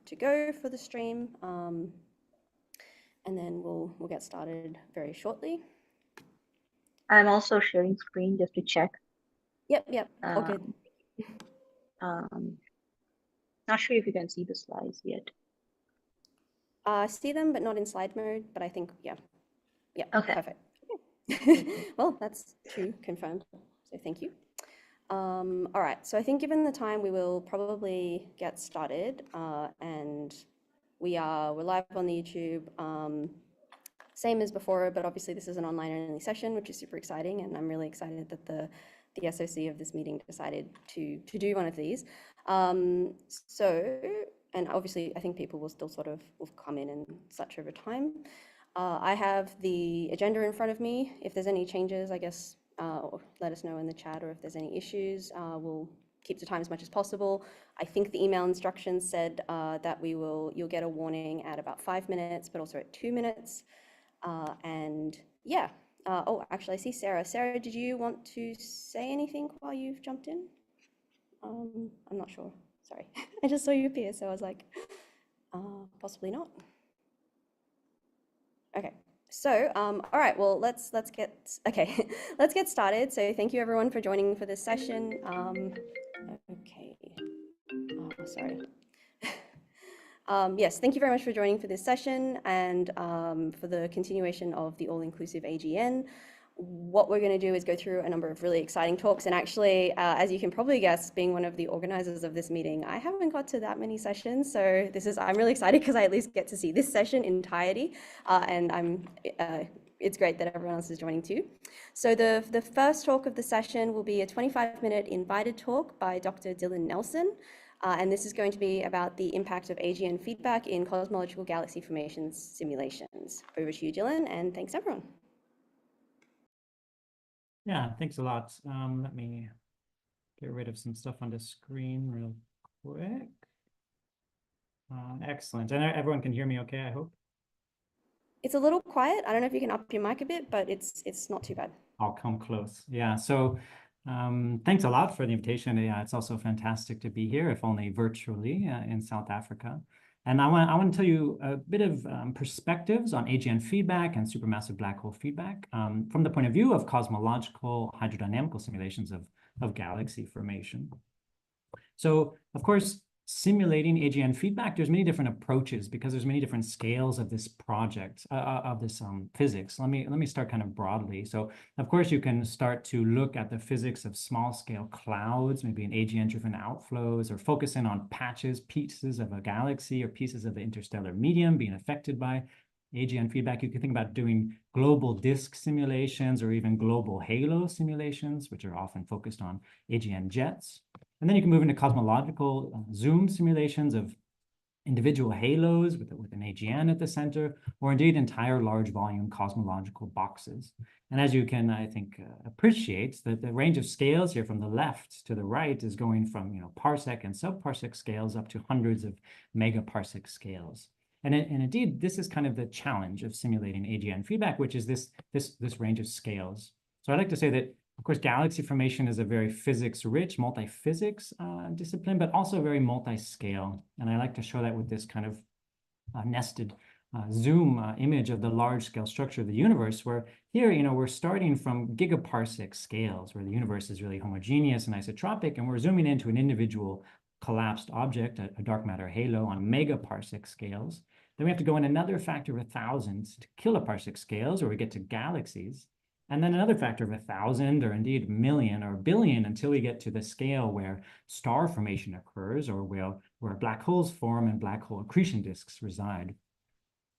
to go for the stream, and then we'll get started very shortly. I'm also sharing screen just to check. Yep, all good. Not sure if you can see the slides yet. See them, but not in slide mode, but I think, yeah, Okay. perfect. Well, that's 2 confirmed, so thank you. All right, so I think given the time, we will probably get started, and we're live on the YouTube, same as before, but obviously this is an online only session, which is super exciting, and I'm really excited that the SOC of this meeting decided to do one of these. And obviously I think people will still will come in and such over time. I have the agenda in front of me. If there's any changes, I guess let us know in the chat, or if there's any issues, we'll keep to time as much as possible. I think the email instructions said that you'll get a warning at about 5 minutes, but also at 2 minutes. And yeah, oh, actually, I see Sarah. Sarah, did you want to say anything while you've jumped in? I'm not sure. Sorry, I just saw you appear, so I was like, possibly not. Okay. So, all right, well, let's get started. So thank you everyone for joining for this session. Okay. Oh, sorry. Yes, thank you very much for joining for this session and for the continuation of the all-inclusive AGN. What we're going to do is go through a number of really exciting talks, and actually, as you can probably guess, being one of the organizers of this meeting, I haven't got to that many sessions, so I'm really excited because I at least get to see this session in entirety, and it's great that everyone else is joining too. So the first talk of the session will be a 25-minute invited talk by Dr. Dylan Nelson. And this is going to be about the impact of AGN feedback in cosmological galaxy formation simulations. Over to you, Dylan, and thanks everyone. Yeah, thanks a lot. Let me get rid of some stuff on the screen real quick. Excellent. And everyone can hear me okay, I hope? It's a little quiet. I don't know if you can up your mic a bit, but it's not too bad. I'll come close. Yeah, so thanks a lot for the invitation. Yeah, it's also fantastic to be here, if only virtually, in South Africa. And I want to tell you a bit of perspectives on AGN feedback and supermassive black hole feedback from the point of view of cosmological hydrodynamical simulations of galaxy formation. So, of course, simulating AGN feedback, there's many different approaches because there's many different scales of this project, of this physics. Let me start kind of broadly. So, of course, you can start to look at the physics of small-scale clouds, maybe in AGN-driven outflows, or focus in on patches, pieces of a galaxy, or pieces of the interstellar medium being affected by AGN feedback. You can think about doing global disk simulations or even global halo simulations, which are often focused on AGN jets. And then you can move into cosmological zoom simulations of individual halos with an AGN at the center, or indeed entire large volume cosmological boxes. And as you can, I think, appreciate, that the range of scales here from the left to the right is going from parsec and subparsec scales up to hundreds of megaparsec scales. And indeed, this is kind of the challenge of simulating AGN feedback, which is this range of scales. So I'd like to say that, of course, galaxy formation is a very physics-rich, multi-physics discipline, but also very multi-scale. And I like to show that with this kind of nested zoom image of the large-scale structure of the universe, where here, we're starting from gigaparsec scales, where the universe is really homogeneous and isotropic, and we're zooming into an individual collapsed object, a dark matter halo, on megaparsec scales. Then we have to go in another factor of 1,000 to kiloparsec scales, where we get to galaxies. And then another factor of 1,000, or indeed million or billion, until we get to the scale where star formation occurs, or where black holes form and black hole accretion disks reside.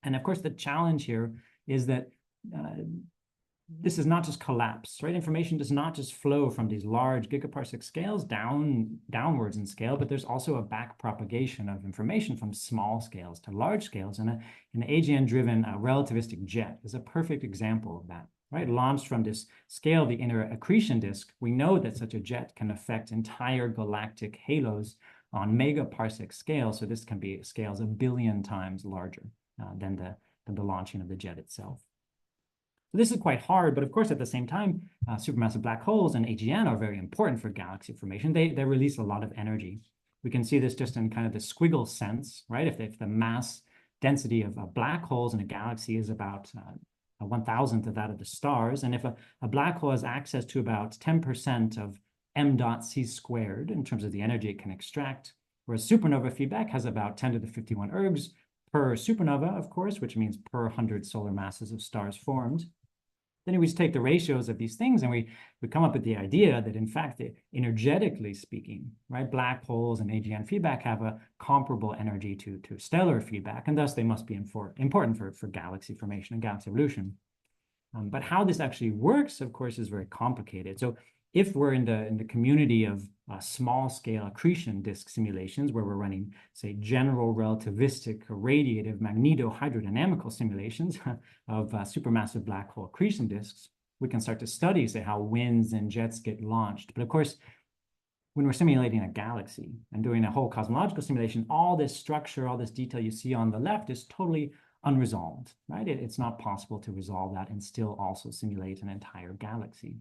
And of course, the challenge here is that this is not just collapse, right? Information does not just flow from these large gigaparsec scales downwards in scale, but there's also a back propagation of information from small scales to large scales. And an AGN-driven relativistic jet is a perfect example of that, right? Launched from this scale, the inner accretion disk, we know that such a jet can affect entire galactic halos on megaparsec scale. So this can be scales 1 billion times larger than the launching of the jet itself. So this is quite hard, but of course, at the same time, supermassive black holes and AGN are very important for galaxy formation. They release a lot of energy. We can see this just in kind of the squiggle sense, right? If the mass density of black holes in a galaxy is about a 1,000th of that of the stars, and if a black hole has access to about 10% of m dot c squared in terms of the energy it can extract, whereas supernova feedback has about 10 to the 51 ergs per supernova, of course, which means per 100 solar masses of stars formed. Then we just take the ratios of these things and we come up with the idea that, in fact, energetically speaking, right, black holes and AGN feedback have a comparable energy to stellar feedback, and thus they must be important for galaxy formation and galaxy evolution. But how this actually works, of course, is very complicated. So if we're in the community of small-scale accretion disk simulations, where we're running, say, general relativistic radiative magneto-hydrodynamical simulations of supermassive black hole accretion disks, we can start to study, say, how winds and jets get launched. But of course, when we're simulating a galaxy and doing a whole cosmological simulation, all this structure, all this detail you see on the left is totally unresolved, right? It's not possible to resolve that and still also simulate an entire galaxy.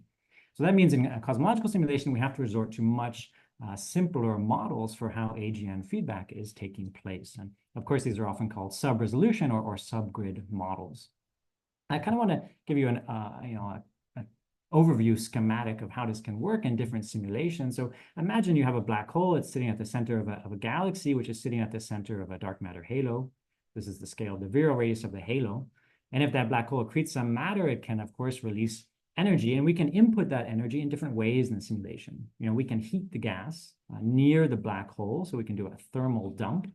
So that means in a cosmological simulation, we have to resort to much simpler models for how AGN feedback is taking place. And of course, these are often called sub-resolution or subgrid models. I kind of want to give you an overview schematic of how this can work in different simulations. So imagine you have a black hole. It's sitting at the center of a galaxy, which is sitting at the center of a dark matter halo. This is the scale of the virial radius of the halo. And if that black hole accretes some matter, it can, of course, release energy, and we can input that energy in different ways in the simulation. We can heat the gas near the black hole, so we can do a thermal dump,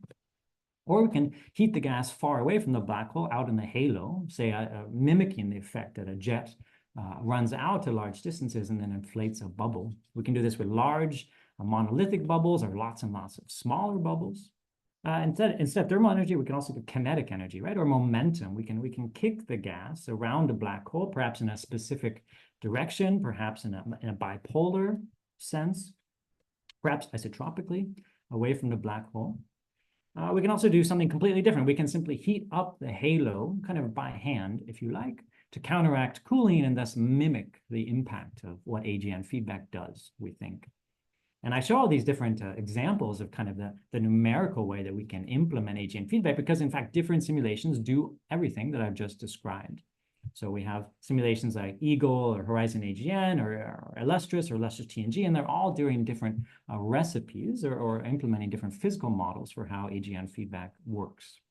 or we can heat the gas far away from the black hole out in the halo, say mimicking the effect that a jet runs out to large distances and then inflates a bubble. We can do this with large monolithic bubbles or lots and lots of smaller bubbles. Instead of thermal energy, we can also do kinetic energy, right? Or momentum. We can kick the gas around a black hole, perhaps in a specific direction, perhaps in a bipolar sense, perhaps isotropically away from the black hole. We can also do something completely different. We can simply heat up the halo, kind of by hand, if you like, to counteract cooling and thus mimic the impact of what AGN feedback does, we think. And I show all these different examples of kind of the numerical way that we can implement AGN feedback, because in fact, different simulations do everything that I've just described. So we have simulations like Eagle or Horizon AGN or Illustris or Illustris TNG, and they're all doing different recipes or implementing different physical models for how AGN feedback works,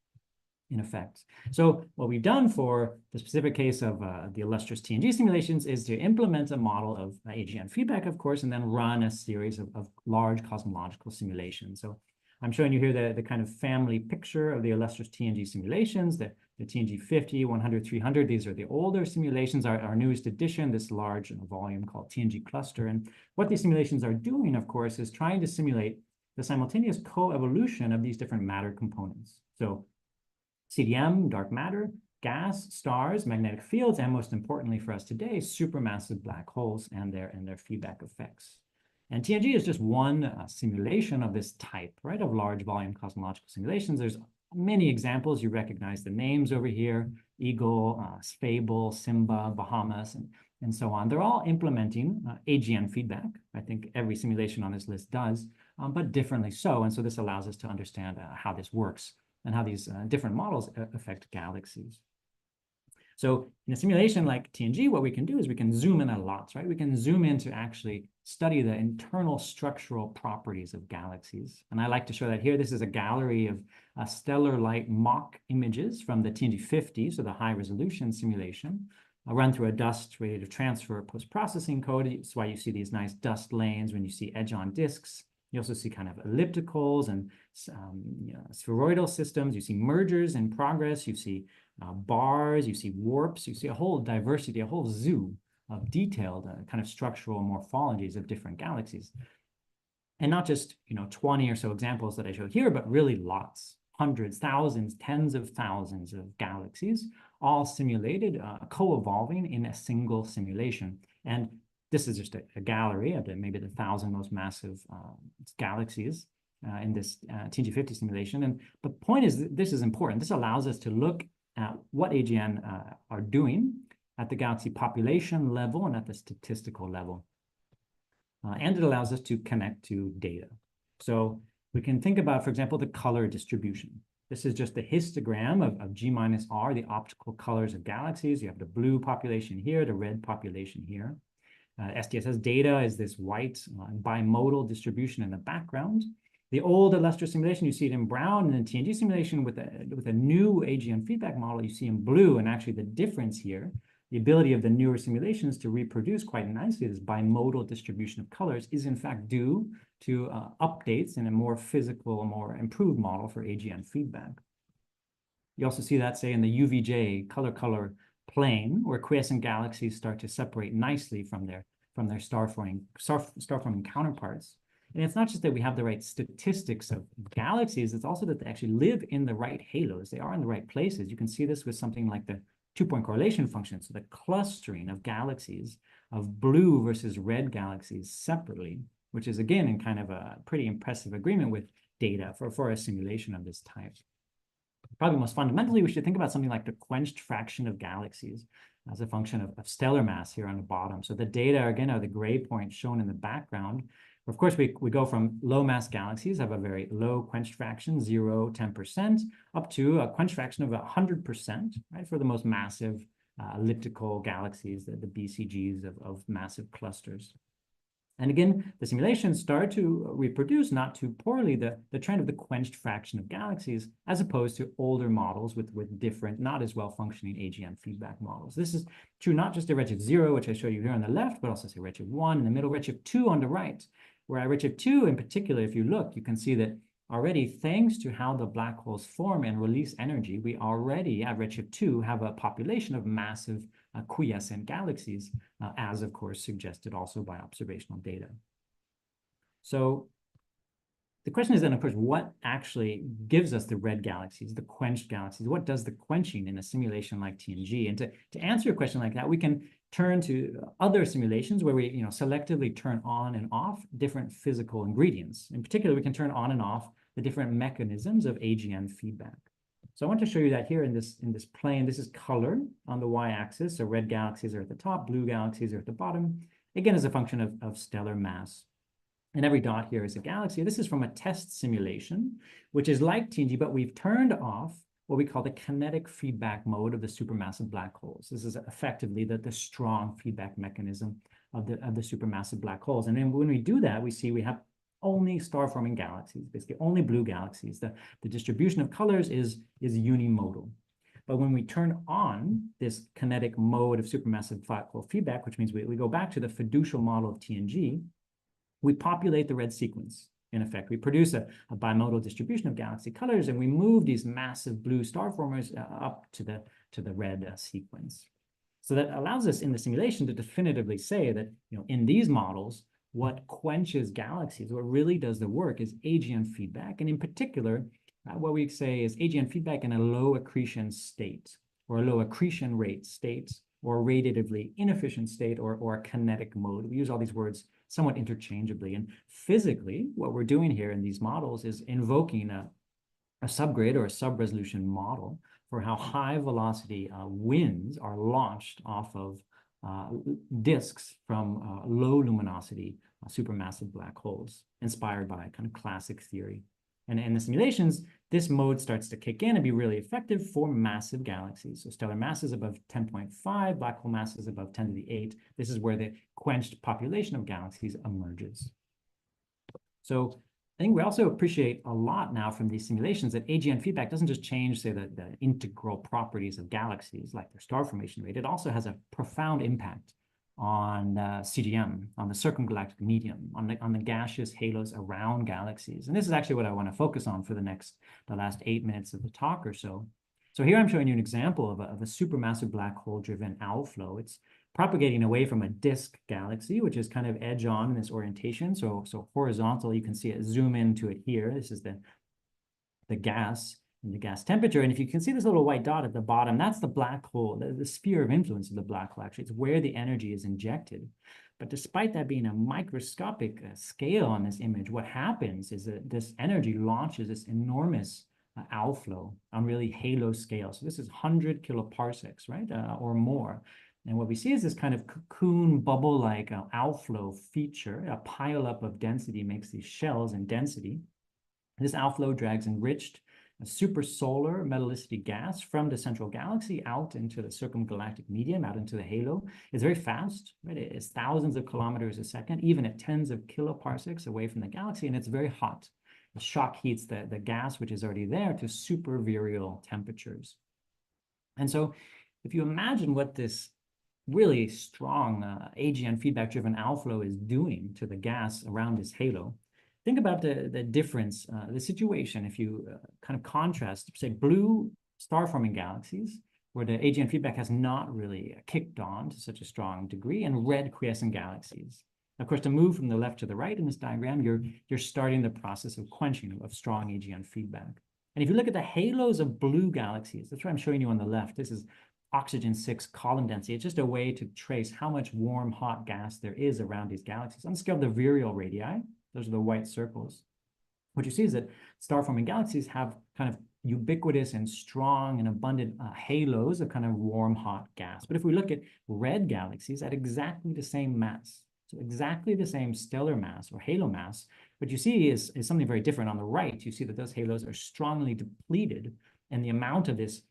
in effect. So what we've done for the specific case of the Illustris TNG simulations is to implement a model of AGN feedback, of course, and then run a series of large cosmological simulations. So I'm showing you here the kind of family picture of the Illustris TNG simulations, the TNG 50, 100, 300. These are the older simulations, our newest addition, this large volume called TNG cluster. And what these simulations are doing, of course, is trying to simulate the simultaneous co-evolution of these different matter components. So CDM, dark matter, gas, stars, magnetic fields, and most importantly for us today, supermassive black holes and their feedback effects. And TNG is just one simulation of this type, right, of large volume cosmological simulations. There's many examples. You recognize the names over here: Eagle, Fable, Simba, Bahamas, and so on. They're all implementing AGN feedback. I think every simulation on this list does, but differently so. And so this allows us to understand how this works and how these different models affect galaxies. So in a simulation like TNG, what we can do is we can zoom in a lot, right? We can zoom in to actually study the internal structural properties of galaxies. And I like to show that here. This is a gallery of stellar light mock images from the TNG 50, so the high resolution simulation, run through a dust radiative transfer post-processing code. That's why you see these nice dust lanes when you see edge-on disks. You also see kind of ellipticals and spheroidal systems. You see mergers in progress. You see bars. You see warps. You see a whole diversity, a whole zoo of detailed kind of structural morphologies of different galaxies. And not just 20 or so examples that I showed here, but really lots, hundreds, thousands, tens of thousands of galaxies, all simulated, co-evolving in a single simulation. And this is just a gallery of maybe the 1,000 most massive galaxies in this TNG 50 simulation. But the point is, this is important. This allows us to look at what AGN are doing at the galaxy population level and at the statistical level. And it allows us to connect to data. So we can think about, for example, the color distribution. This is just the histogram of G minus R, the optical colors of galaxies. You have the blue population here, the red population here. SDSS data is this white bimodal distribution in the background. The old illustrious simulation, you see it in brown, and the TNG simulation with a new AGN feedback model, you see in blue. And actually the difference here, the ability of the newer simulations to reproduce quite nicely this bimodal distribution of colors is in fact due to updates in a more physical, more improved model for AGN feedback. You also see that, say, in the UVJ color plane, where quiescent galaxies start to separate nicely from their star-forming counterparts. And it's not just that we have the right statistics of galaxies, it's also that they actually live in the right halos. They are in the right places. You can see this with something like the two-point correlation function. So the clustering of galaxies, of blue versus red galaxies separately, which is again in kind of a pretty impressive agreement with data for a simulation of this type. Probably most fundamentally, we should think about something like the quenched fraction of galaxies as a function of stellar mass here on the bottom. So the data, again, are the gray points shown in the background. Of course, we go from low mass galaxies, have a very low quenched fraction, 0, 10%, up to a quenched fraction of 100%, right, for the most massive elliptical galaxies, the BCGs of massive clusters. And again, the simulations start to reproduce, not too poorly, the trend of the quenched fraction of galaxies, as opposed to older models with different, not as well-functioning AGN feedback models. This is true not just at redshift 0, which I show you here on the left, but also say redshift 1 in the middle, redshift 2 on the right, where at redshift 2 in particular, if you look, you can see that already, thanks to how the black holes form and release energy, we already at redshift 2 have a population of massive quiescent galaxies, as of course suggested also by observational data. So the question is then, of course, what actually gives us the red galaxies, the quenched galaxies? What does the quenching in a simulation like TNG? And to answer a question like that, we can turn to other simulations where we selectively turn on and off different physical ingredients. In particular, we can turn on and off the different mechanisms of AGN feedback. So I want to show you that here in this plane. This is color on the y-axis. So red galaxies are at the top, blue galaxies are at the bottom, again, as a function of stellar mass. And every dot here is a galaxy. This is from a test simulation, which is like TNG, but we've turned off what we call the kinetic feedback mode of the supermassive black holes. This is effectively the strong feedback mechanism of the supermassive black holes. And then when we do that, we see we have only star-forming galaxies, basically only blue galaxies. The distribution of colors is unimodal. But when we turn on this kinetic mode of supermassive black hole feedback, which means we go back to the fiducial model of TNG, we populate the red sequence. In effect, we produce a bimodal distribution of galaxy colors, and we move these massive blue star formers up to the red sequence. So that allows us in the simulation to definitively say that in these models, what quenches galaxies, what really does the work is AGN feedback, and in particular, what we say is AGN feedback in a low accretion state, or a low accretion rate state, or a radiatively inefficient state, or a kinetic mode. We use all these words somewhat interchangeably. And physically, what we're doing here in these models is invoking a subgrid or a sub-resolution model for how high velocity winds are launched off of disks from low luminosity supermassive black holes, inspired by kind of classic theory. And in the simulations, this mode starts to kick in and be really effective for massive galaxies. So stellar masses above 10.5, black hole masses above 10 to the 8. This is where the quenched population of galaxies emerges. So I think we also appreciate a lot now from these simulations that AGN feedback doesn't just change, say, the integral properties of galaxies, like their star formation rate. It also has a profound impact on CGM, on the circumgalactic medium, on the gaseous halos around galaxies. And this is actually what I want to focus on for the last 8 minutes of the talk or so. So here I'm showing you an example of a supermassive black hole-driven outflow. It's propagating away from a disk galaxy, which is kind of edge on in this orientation. So horizontal, you can see it, zoom into it here. This is the gas and the gas temperature. And if you can see this little white dot at the bottom, that's the black hole, the sphere of influence of the black hole, actually. It's where the energy is injected. But despite that being a microscopic scale on this image, what happens is that this energy launches this enormous outflow on really halo scale. So this is 100 kiloparsecs, right, or more. And what we see is this kind of cocoon bubble-like outflow feature. A pileup of density makes these shells in density. This outflow drags enriched supersolar metallicity gas from the central galaxy out into the circumgalactic medium, out into the halo. It's very fast, right? It's thousands of kilometers a second, even at tens of kiloparsecs away from the galaxy, and it's very hot. The shock heats the gas, which is already there, to super virial temperatures. And so if you imagine what this really strong AGN feedback-driven outflow is doing to the gas around this halo, think about the difference, the situation, if you kind of contrast, say, blue star-forming galaxies, where the AGN feedback has not really kicked on to such a strong degree, and red quiescent galaxies. Of course, to move from the left to the right in this diagram, you're starting the process of quenching of strong AGN feedback. And if you look at the halos of blue galaxies, that's what I'm showing you on the left. This is oxygen-6 column density. It's just a way to trace how much warm, hot gas there is around these galaxies. On the scale of the virial radii, those are the white circles. What you see is that star-forming galaxies have kind of ubiquitous and strong and abundant halos of kind of warm, hot gas. But if we look at red galaxies at exactly the same mass, so exactly the same stellar mass or halo mass, what you see is something very different. On the right, you see that those halos are strongly depleted, and the amount of this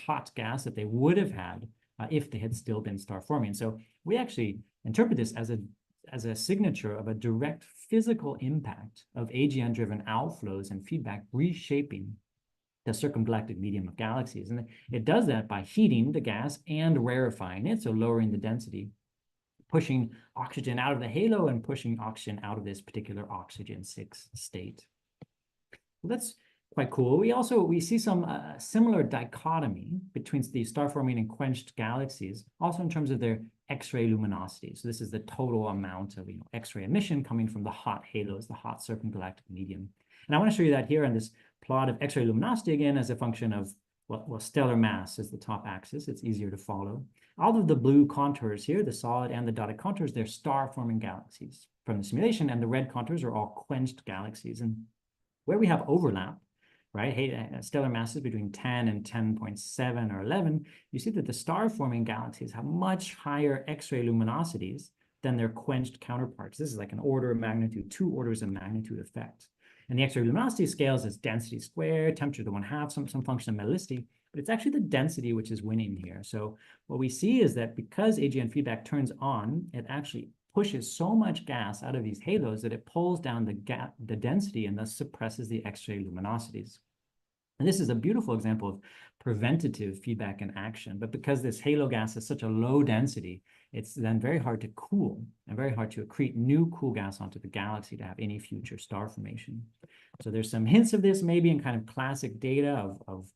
hot gas that they would have had if they had still been star-forming. So we actually interpret this as a signature of a direct physical impact of AGN-driven outflows and feedback reshaping the circumgalactic medium of galaxies. And it does that by heating the gas and rarefying it, so lowering the density, pushing oxygen out of the halo and pushing oxygen out of this particular oxygen-6 state. That's quite cool. We see some similar dichotomy between the star-forming and quenched galaxies, also in terms of their X-ray luminosity. So this is the total amount of X-ray emission coming from the hot halos, the hot circumgalactic medium. And I want to show you that here on this plot of X-ray luminosity again as a function of well, stellar mass is the top axis. It's easier to follow. All of the blue contours here, the solid and the dotted contours, they're star-forming galaxies from the simulation, and the red contours are all quenched galaxies. And where we have overlap, right, stellar masses between 10 and 10.7 or 11, you see that the star-forming galaxies have much higher X-ray luminosities than their quenched counterparts. This is like an order of magnitude, 2 orders of magnitude effect. And the X-ray luminosity scales as density squared, temperature to 1/2, some function of metallicity, but it's actually the density which is winning here. So what we see is that because AGN feedback turns on, it actually pushes so much gas out of these halos that it pulls down the density and thus suppresses the X-ray luminosities. And this is a beautiful example of preventative feedback in action. But because this halo gas is such a low density, it's then very hard to cool and very hard to accrete new cool gas onto the galaxy to have any future star formation. So there's some hints of this maybe in kind of classic data of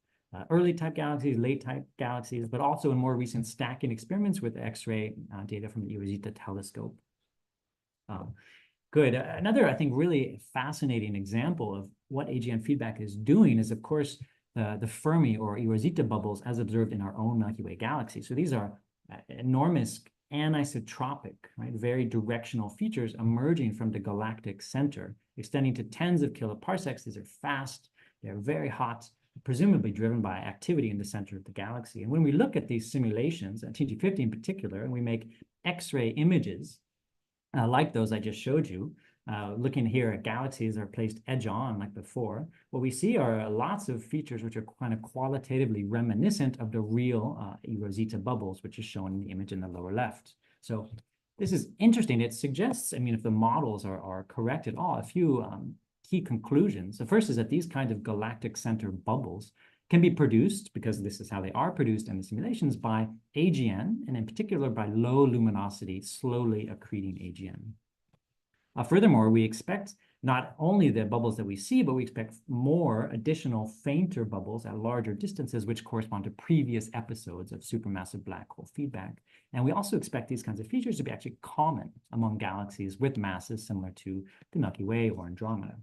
early type galaxies, late type galaxies, but also in more recent stacking experiments with X-ray data from the Rosetta telescope. Good. Another, I think, really fascinating example of what AGN feedback is doing is, of course, the Fermi or Rosetta bubbles as observed in our own Milky Way galaxy. So these are enormous anisotropic, right, very directional features emerging from the galactic center, extending to tens of kiloparsecs. These are fast, they're very hot, presumably driven by activity in the center of the galaxy. And when we look at these simulations, TG50 in particular, and we make X-ray images like those I just showed you, looking here at galaxies are placed edge-on like before, what we see are lots of features which are kind of qualitatively reminiscent of the real Rosetta bubbles, which is shown in the image in the lower left. So this is interesting. It suggests, I mean, if the models are correct at all, a few key conclusions. The first is that these kinds of galactic center bubbles can be produced, because this is how they are produced in the simulations, by AGN, and in particular by low luminosity, slowly accreting AGN. Furthermore, we expect not only the bubbles that we see, but we expect more additional fainter bubbles at larger distances, which correspond to previous episodes of supermassive black hole feedback. And we also expect these kinds of features to be actually common among galaxies with masses similar to the Milky Way or Andromeda.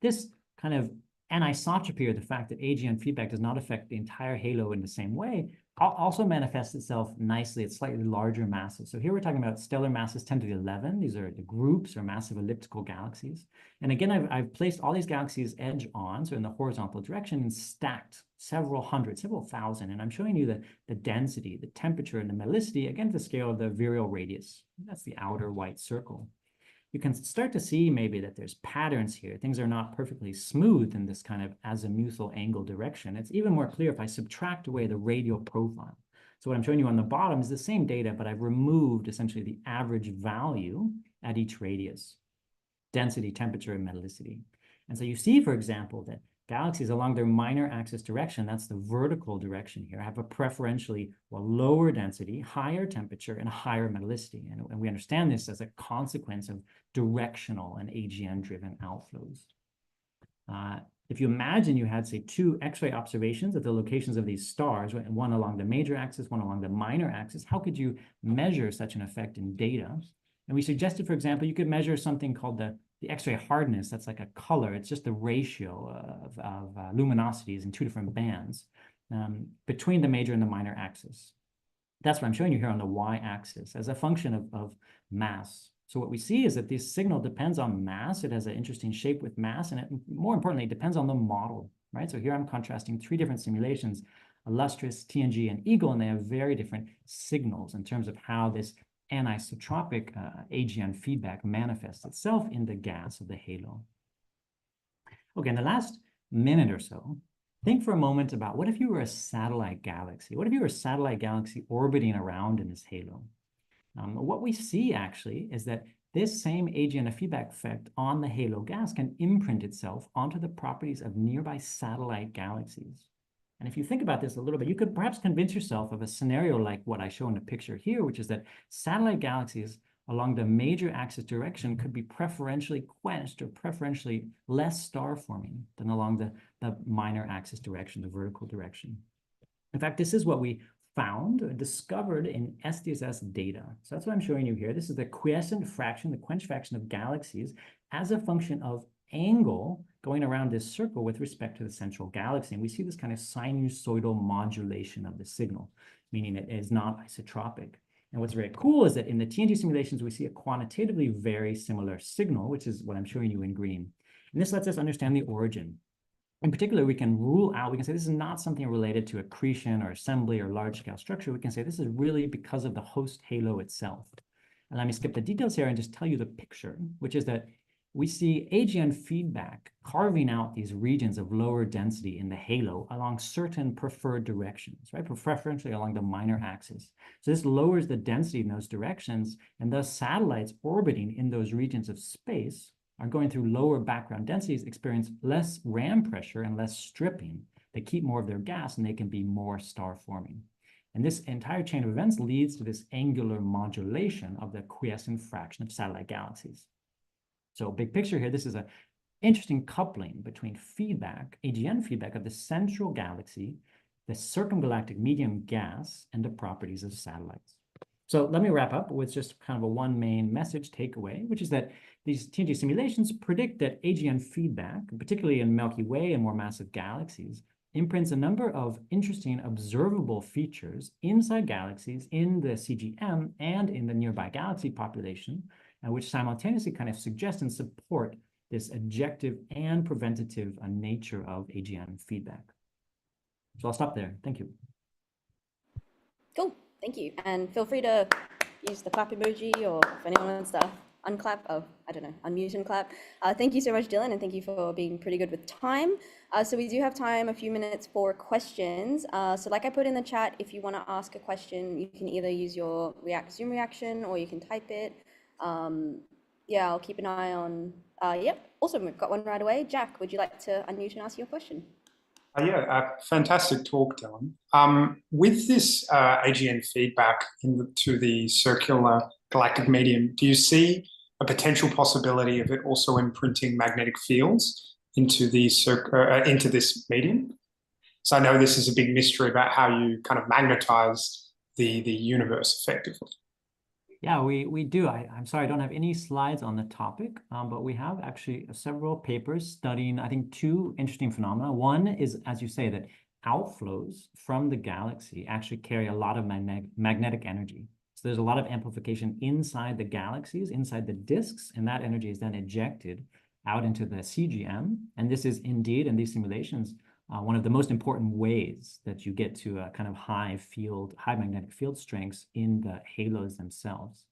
This kind of anisotropy, or the fact that AGN feedback does not affect the entire halo in the same way, also manifests itself nicely at slightly larger masses. So here we're talking about stellar masses 10 to the 11. These are the groups or massive elliptical galaxies. And again, I've placed all these galaxies edge on, so in the horizontal direction, and stacked several hundred, several thousand. And I'm showing you the density, the temperature, and the metallicity, again, to the scale of the virial radius. That's the outer white circle. you can start to see maybe that there's patterns here. Things are not perfectly smooth in this kind of azimuthal angle direction. It's even more clear if I subtract away the radial profile. So what I'm showing you on the bottom is the same data, but I've removed essentially the average value at each radius: density, temperature, and metallicity. And so you see, for example, that galaxies along their minor axis direction, that's the vertical direction here, have a preferentially lower density, higher temperature, and higher metallicity. And we understand this as a consequence of directional and AGN-driven outflows. If you imagine you had, say, two X-ray observations at the locations of these stars, one along the major axis, one along the minor axis, how could you measure such an effect in data? And we suggested, for example, you could measure something called the X-ray hardness. That's like a color. It's just the ratio of luminosities in two different bands between the major and the minor axis. That's what I'm showing you here on the y-axis as a function of mass. So what we see is that this signal depends on mass. It has an interesting shape with mass, and it, more importantly, it depends on the model, right? So here I'm contrasting three different simulations: Illustris, TNG, and Eagle, and they have very different signals in terms of how this anisotropic AGN feedback manifests itself in the gas of the halo. Okay, in the last minute or so, think for a moment about what if you were a satellite galaxy? What if you were a satellite galaxy orbiting around in this halo? What we see actually is that this same AGN feedback effect on the halo gas can imprint itself onto the properties of nearby satellite galaxies. And if you think about this a little bit, you could perhaps convince yourself of a scenario like what I show in the picture here, which is that satellite galaxies along the major axis direction could be preferentially quenched or preferentially less star forming than along the minor axis direction, the vertical direction. In fact, this is what we discovered in SDSS data. So that's what I'm showing you here. This is the quiescent fraction, the quench fraction of galaxies as a function of angle going around this circle with respect to the central galaxy. And we see this kind of sinusoidal modulation of the signal, meaning it is not isotropic. And what's very cool is that in the TNG simulations, we see a quantitatively very similar signal, which is what I'm showing you in green. And this lets us understand the origin. In particular, we can rule out, we can say this is not something related to accretion or assembly or large-scale structure. We can say this is really because of the host halo itself. And let me skip the details here and just tell you the picture, which is that we see AGN feedback carving out these regions of lower density in the halo along certain preferred directions, right? Preferentially along the minor axis. So this lowers the density in those directions, and thus satellites orbiting in those regions of space are going through lower background densities, experience less ram pressure and less stripping. They keep more of their gas and they can be more star forming. And this entire chain of events leads to this angular modulation of the quiescent fraction of satellite galaxies. So big picture here, this is an interesting coupling between feedback, AGN feedback of the central galaxy, the circumgalactic medium gas, and the properties of satellites. So let me wrap up with just kind of a one main message takeaway, which is that these TNG simulations predict that AGN feedback, particularly in Milky Way and more massive galaxies, imprints a number of interesting observable features inside galaxies in the CGM and in the nearby galaxy population, which simultaneously kind of suggest and support this adjective and preventative nature of AGN feedback. So I'll stop there. Thank you. Cool, thank you. And feel free to use the clap emoji, or if anyone wants to unclap, I don't know, unmute and clap. Thank you so much, Dylan, and thank you for being pretty good with time. So we do have time, a few minutes for questions. So like I put in the chat, if you want to ask a question, you can either use your Zoom reaction or you can type it. Yeah, I'll keep an eye on, yep, awesome, we've got one right away. Jack, would you like to unmute and ask your question? Yeah, fantastic talk, Dylan. With this AGN feedback to the circular galactic medium, do you see a potential possibility of it also imprinting magnetic fields into this medium? So I know this is a big mystery about how you kind of magnetize the universe effectively. Yeah, we do. I'm sorry, I don't have any slides on the topic, but we have actually several papers studying, I think, two interesting phenomena. One is, as you say, that outflows from the galaxy actually carry a lot of magnetic energy. So there's a lot of amplification inside the galaxies, inside the disks, and that energy is then ejected out into the CGM. And this is indeed, in these simulations, one of the most important ways that you get to a kind of high magnetic field strengths in the halos themselves.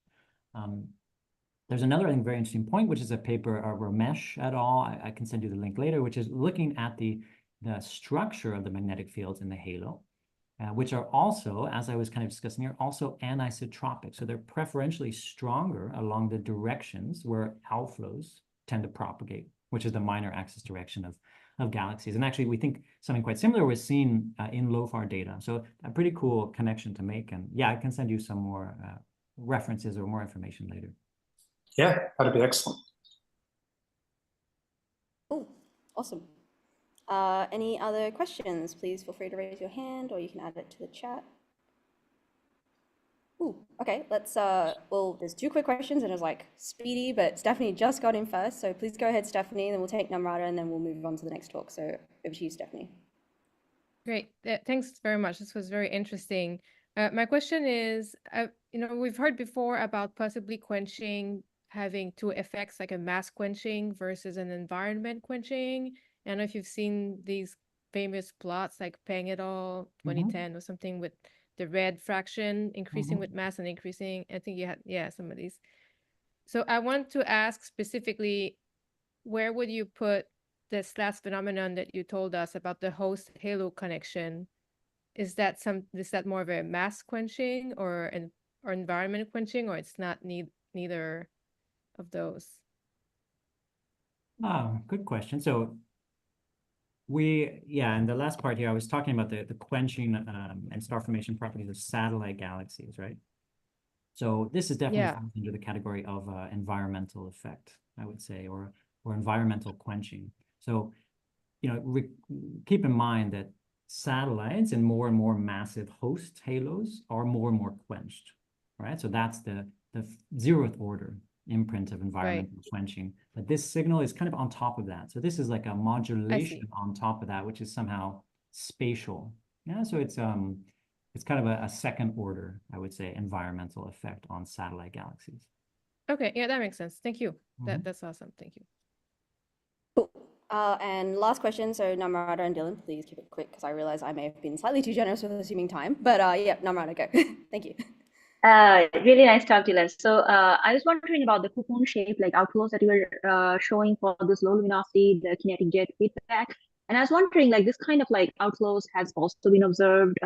There's another, I think, very interesting point, which is a paper of Ramesh et al. I can send you the link later, which is looking at the structure of the magnetic fields in the halo, which are also, as I was kind of discussing here, also anisotropic. So they're preferentially stronger along the directions where outflows tend to propagate, which is the minor axis direction of galaxies. And actually, we think something quite similar was seen in LOFAR data. So a pretty cool connection to make. And yeah, I can send you some more references or more information later. Yeah, that'd be excellent. Cool, awesome. Any other questions? Please feel free to raise your hand, or you can add it to the chat. Ooh, okay, let's, well, there's 2 quick questions and it's like speedy, but Stephanie just got in first. So please go ahead, Stephanie, and then we'll take Namrata and then we'll move on to the next talk. So over to you, Stephanie. Great. Thanks very much. This was very interesting. My question is, we've heard before about possibly quenching having 2 effects, like a mass quenching versus an environment quenching. I don't know if you've seen these famous plots like Peng et al. 2010 or something, with the red fraction increasing with mass and increasing. I think you had, some of these. So I want to ask specifically, where would you put this last phenomenon that you told us about the host halo connection? Is that more of a mass quenching or environment quenching, or it's not neither of those? Oh, good question. So in the last part here, I was talking about the quenching and star formation properties of satellite galaxies, right? So this is definitely falls under the category of environmental effect, I would say, or environmental quenching. So, keep in mind that satellites and more massive host halos are more and more quenched, right? So that's the 0th order imprint of environmental quenching. But this signal is kind of on top of that. So this is like a modulation on top of that, which is somehow spatial. Yeah, so it's kind of a 2nd order, I would say, environmental effect on satellite galaxies. Okay, yeah, that makes sense. Thank you. That's awesome. Thank you. Cool. And last question, so Namrata and Dylan, please keep it quick because I realize I may have been slightly too generous with assuming time. But yeah, Namrata, go. Thank you. Really nice talk, Dylan. So I was wondering about the coupon shape, like outflows that you were showing for this low luminosity, the kinetic jet feedback. And I was wondering, like, this kind of like outflows has also been observed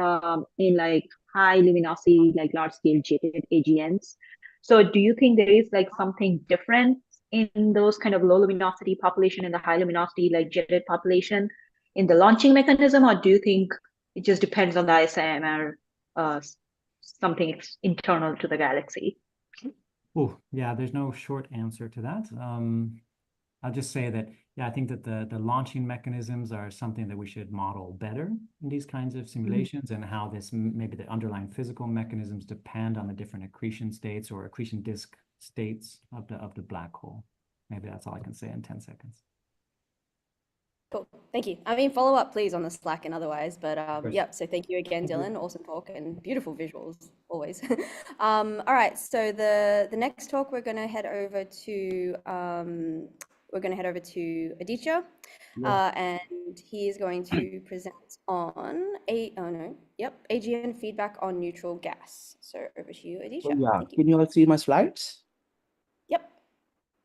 in like high luminosity, like large scale jetted AGNs. So do you think there is like something different in those kind of low luminosity population and the high luminosity, like jetted population in the launching mechanism, or do you think it just depends on the ISIMR something internal to the galaxy? Oh, yeah, there's no short answer to that. I'll just say that, I think that the launching mechanisms are something that we should model better in these kinds of simulations, and how this maybe the underlying physical mechanisms depend on the different accretion states or accretion disk states of the black hole. Maybe that's all I can say in 10 seconds. Cool, thank you. I mean, follow up, please, on the Slack and otherwise, but yep, so thank you again, Dylan. Awesome talk and beautiful visuals, always. All right, so the next talk, we're gonna head over to Aditya, and he is going to present on AGN feedback on neutral gas. So over to you, Aditya. Yeah, Thank you. can you all see my slides? Yep.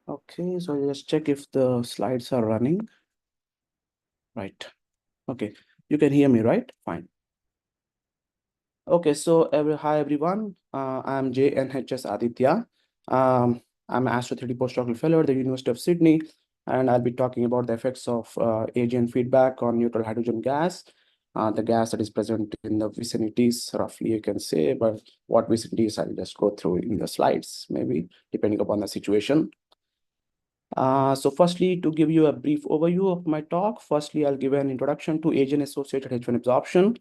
Okay, so I'll just check if the slides are running. Right. Okay, you can hear me, right? Fine. Okay, so hi everyone. I'm JNHS Aditya. I'm an Astro 3D postdoctoral fellow at the University of Sydney, and I'll be talking about the effects of AGN feedback on neutral hydrogen gas, the gas that is present in the vicinities, roughly you can say, but what vicinities I'll just go through in the slides, maybe, depending upon the situation. So firstly, to give you a brief overview of my talk, firstly, I'll give an introduction to AGN-associated H1 absorption,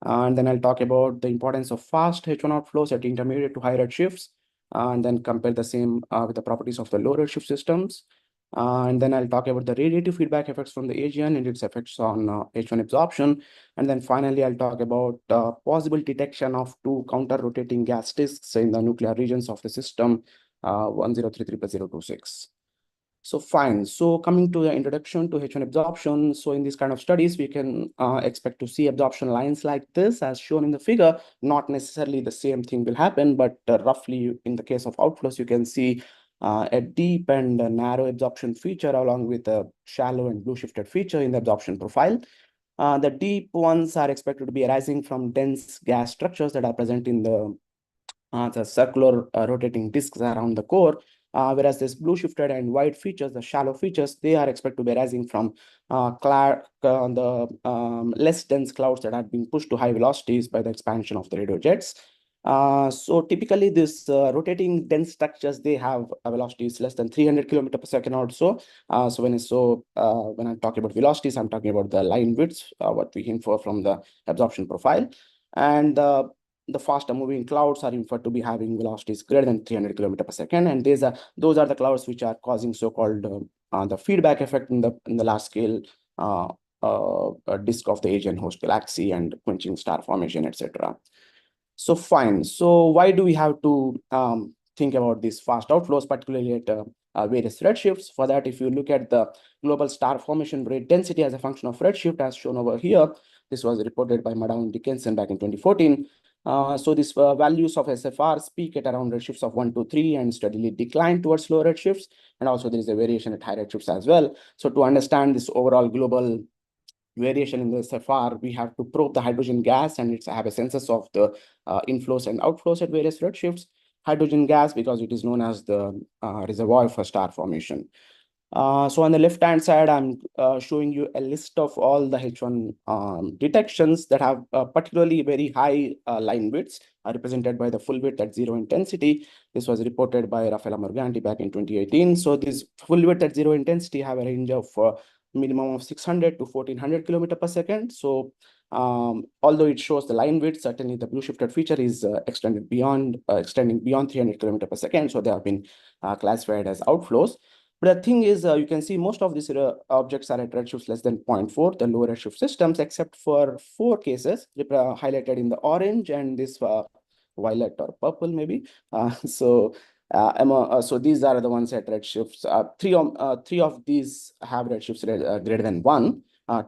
and then I'll talk about the importance of fast H1 outflows at intermediate to high redshifts, and then compare the same with the properties of the low redshift systems. And then I'll talk about the radiative feedback effects from the AGN and its effects on H1 absorption. And then finally, I'll talk about possible detection of 2 counter-rotating gas disks in the nuclear regions of the system 1033+026. So fine. So coming to the introduction to H1 absorption. So in these kind of studies, we can expect to see absorption lines like this as shown in the figure. Not necessarily the same thing will happen, but roughly in the case of outflows, you can see a deep and a narrow absorption feature along with a shallow and blue shifted feature in the absorption profile. The deep ones are expected to be arising from dense gas structures that are present in the circular rotating disks around the core, whereas this blue shifted and white features, the shallow features, they are expected to be arising from the less dense clouds that are being pushed to high velocities by the expansion of the radio jets. So typically these rotating dense structures, they have velocities less than 300 kilometers per second or so. When I'm talking about velocities, I'm talking about the line widths, what we infer from the absorption profile. And the faster moving clouds are inferred to be having velocities greater than 300 kilometers per second. And those are the clouds which are causing so-called the feedback effect in the large scale disk of the AGN host galaxy and quenching star formation, etc. So fine. So why do we have to think about these fast outflows, particularly at various redshifts? For that, if you look at the global star formation rate density as a function of redshift, as shown over here, this was reported by Maddow and Dickinson back in 2014. So these values of SFRs peak at around redshifts of 1 to 3 and steadily decline towards lower redshifts. And also there is a variation at high redshifts as well. So to understand this overall global variation in the SFR, we have to probe the hydrogen gas and have a census of the inflows and outflows at various redshifts. Hydrogen gas, because it is known as the reservoir for star formation. So on the left-hand side, I'm showing you a list of all the H1 detections that have particularly very high line widths, represented by the full width at 0 intensity. This was reported by Raffaella Morganti back in 2018. So this full width at 0 intensity have a range of minimum of 600 to 1400 kilometers per second. So although it shows the line width, certainly the blue shifted feature is extending beyond 300 kilometers per second. So they have been classified as outflows. But the thing is, you can see most of these objects are at redshifts less than 0.4, the lower redshift systems, except for 4 cases highlighted in the orange and this violet or purple maybe. So these are the ones at redshifts. Three of these have redshifts greater than 1.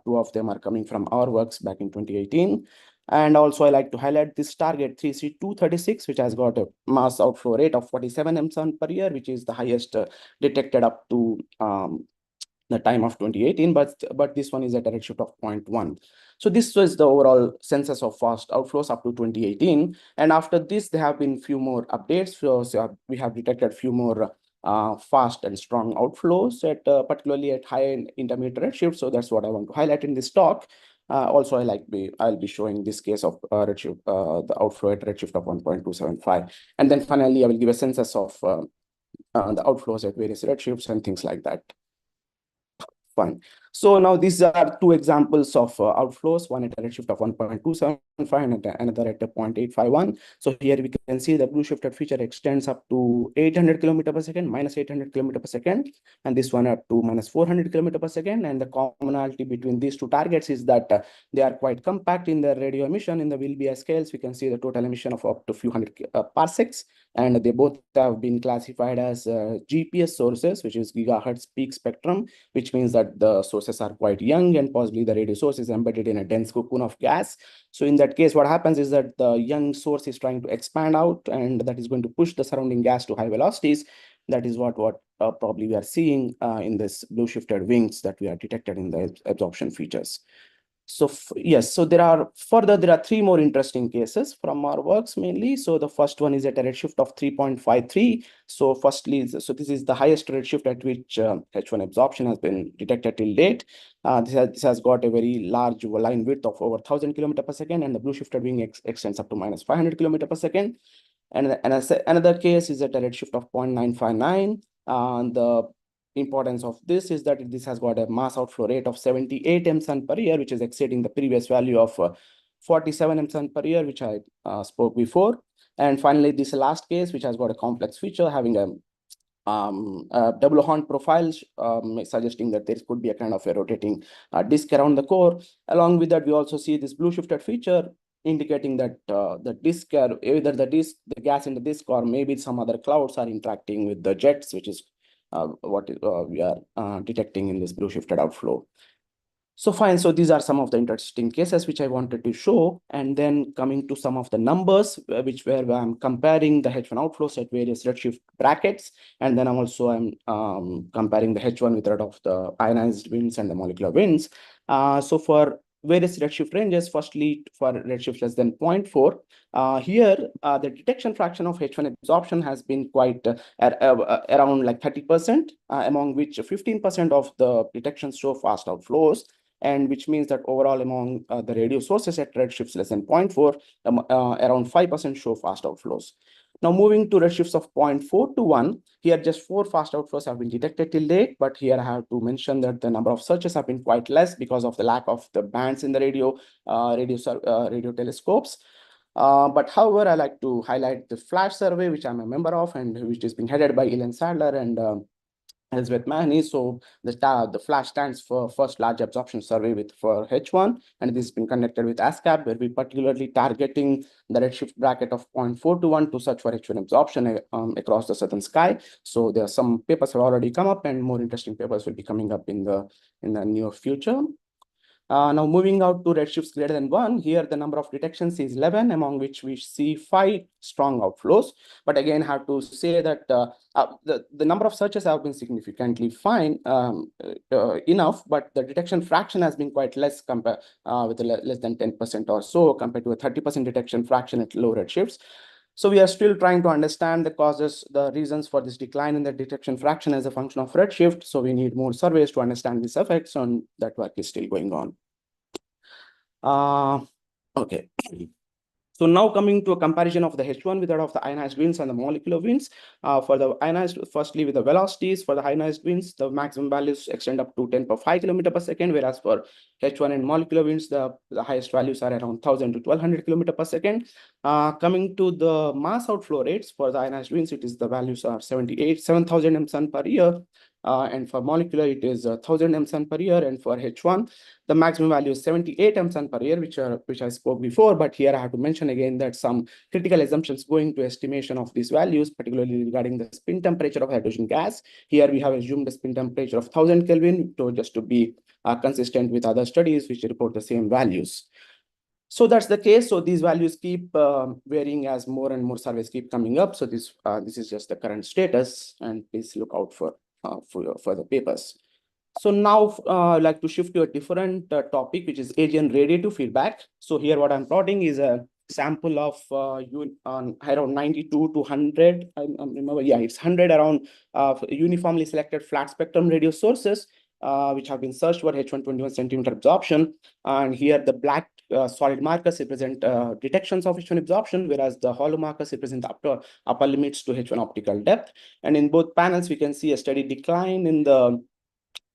2 of them are coming from our works back in 2018. And also I like to highlight this target 3C236, which has got a mass outflow rate of 47 mson per year, which is the highest detected up to the time of 2018, but this one is at a redshift of 0.1. So this was the overall census of fast outflows up to 2018. And after this, there have been few more updates. So we have detected few more fast and strong outflows at particularly at high and intermediate redshift. So that's what I want to highlight in this talk. Also, I'll be showing this case of redshift, the outflow at redshift of 1.275. And then finally, I will give a census of the outflows at various redshifts and things like that. Fine. So now these are 2 examples of outflows, one at a redshift of 1.275 and another at a 0.851. So here we can see the blue shifted feature extends up to 800 kilometers per second, minus 800 kilometers per second, and this one up to minus 400 kilometers per second. And the commonality between these 2 targets is that they are quite compact in their radio emission. In the Wilby scales, we can see the total emission of up to few hundred parsecs, and they both have been classified as GPS sources, which is gigahertz peak spectrum, which means that the sources are quite young and possibly the radio source is embedded in a dense cocoon of gas. So in that case, what happens is that the young source is trying to expand out, and that is going to push the surrounding gas to high velocities. That is what probably we are seeing in this blue shifted wings that we are detected in the absorption features. So yes, so there are 3 more interesting cases from our works mainly. So the first one is at a redshift of 3.53. So firstly, so this is the highest redshift at which H1 absorption has been detected till date. This has got a very large line width of over 1000 kilometers per second, and the blue shifted wing extends up to minus 500 kilometers per second. And another case is at a redshift of 0.959. The importance of this is that this has got a mass outflow rate of 78 mson per year, which is exceeding the previous value of 47 mson per year, which I spoke before. And finally, this last case, which has got a complex feature having a double horn profile, suggesting that there could be a kind of a rotating disk around the core. Along with that, we also see this blue shifted feature indicating that the disk, either the gas in the disk, or maybe some other clouds are interacting with the jets, which is what we are detecting in this blue shifted outflow. So fine, so these are some of the interesting cases which I wanted to show, and then coming to some of the numbers, where I'm comparing the H1 outflows at various redshift brackets, and then I'm comparing the H1 with that of the ionized winds and the molecular winds. So for various redshift ranges, firstly for redshift less than 0.4, here the detection fraction of H1 absorption has been quite around like 30%, among which 15% of the detections show fast outflows, and which means that overall among the radio sources at redshifts less than 0.4, around 5% show fast outflows. Now moving to redshifts of 0.4 to 1, here just 4 fast outflows have been detected till date, but here I have to mention that the number of searches have been quite less because of the lack of the bands in the radio telescopes. But however, I like to highlight the FLASH survey, which I'm a member of and which is being headed by Ilan Sadler and Elizabeth Mahoney. So the FLASH stands for First Large Absorption Survey for H1, and this has been conducted with ASCAP, where we particularly targeting the redshift bracket of 0.4 to 1 to search for H1 absorption across the southern sky. So there are some papers have already come up, and more interesting papers will be coming up in the near future. Now moving out to redshifts greater than 1, here the number of detections is 11, among which we see 5 strong outflows. But again, have to say that the number of searches have been significantly fine enough, but the detection fraction has been quite less compared with less than 10% or so, compared to a 30% detection fraction at low redshifts. So we are still trying to understand the causes, the reasons for this decline in the detection fraction as a function of redshift. So we need more surveys to understand these effects, and that work is still going on. Okay. So now coming to a comparison of the H1 with that of the ionized winds and the molecular winds. For the ionized, firstly with the velocities, for the ionized winds, the maximum values extend up to 10 per 5 km per second, whereas for H1 and molecular winds, the highest values are around 1000 to 1200 km per second. Coming to the mass outflow rates, for the ionized winds, it is the values are 7,000 mSun per year. And for molecular, it is 1000 mSun per year, and for H1, the maximum value is 78 mSun per year, which I spoke before. But here I have to mention again that some critical assumptions going to estimation of these values, particularly regarding the spin temperature of hydrogen gas. Here we have assumed a spin temperature of 1000 Kelvin, just to be consistent with other studies which report the same values. So that's the case. So these values keep varying as more and more surveys keep coming up. So this is just the current status, and please look out for the papers. So now I'd like to shift to a different topic, which is AGN radiative feedback. So here what I'm plotting is a sample of around 92 to 100. I remember, yeah, it's 100 around uniformly selected flat spectrum radio sources, which have been searched for H1 21 centimeter absorption. And here the black solid markers represent detections of H1 absorption, whereas the hollow markers represent the upper limits to H1 optical depth. And in both panels, we can see a steady decline in the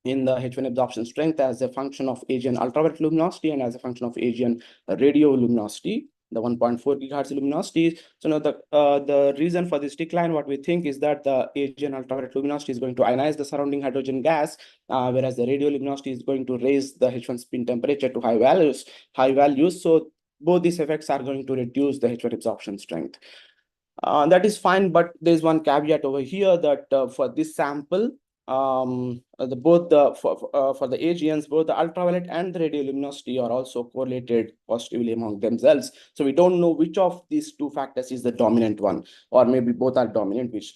H1 absorption strength as a function of AGN ultraviolet luminosity and as a function of AGN radio luminosity, the 1.4 gigahertz luminosity. So now the reason for this decline, what we think is that the AGN ultraviolet luminosity is going to ionize the surrounding hydrogen gas, whereas the radio luminosity is going to raise the H1 spin temperature to high values. So both these effects are going to reduce the H1 absorption strength. That is fine, but there's one caveat over here that for this sample, for the AGNs, both the ultraviolet and the radioluminosity are also correlated positively among themselves. So we don't know which of these two factors is the dominant one, or maybe both are dominant, which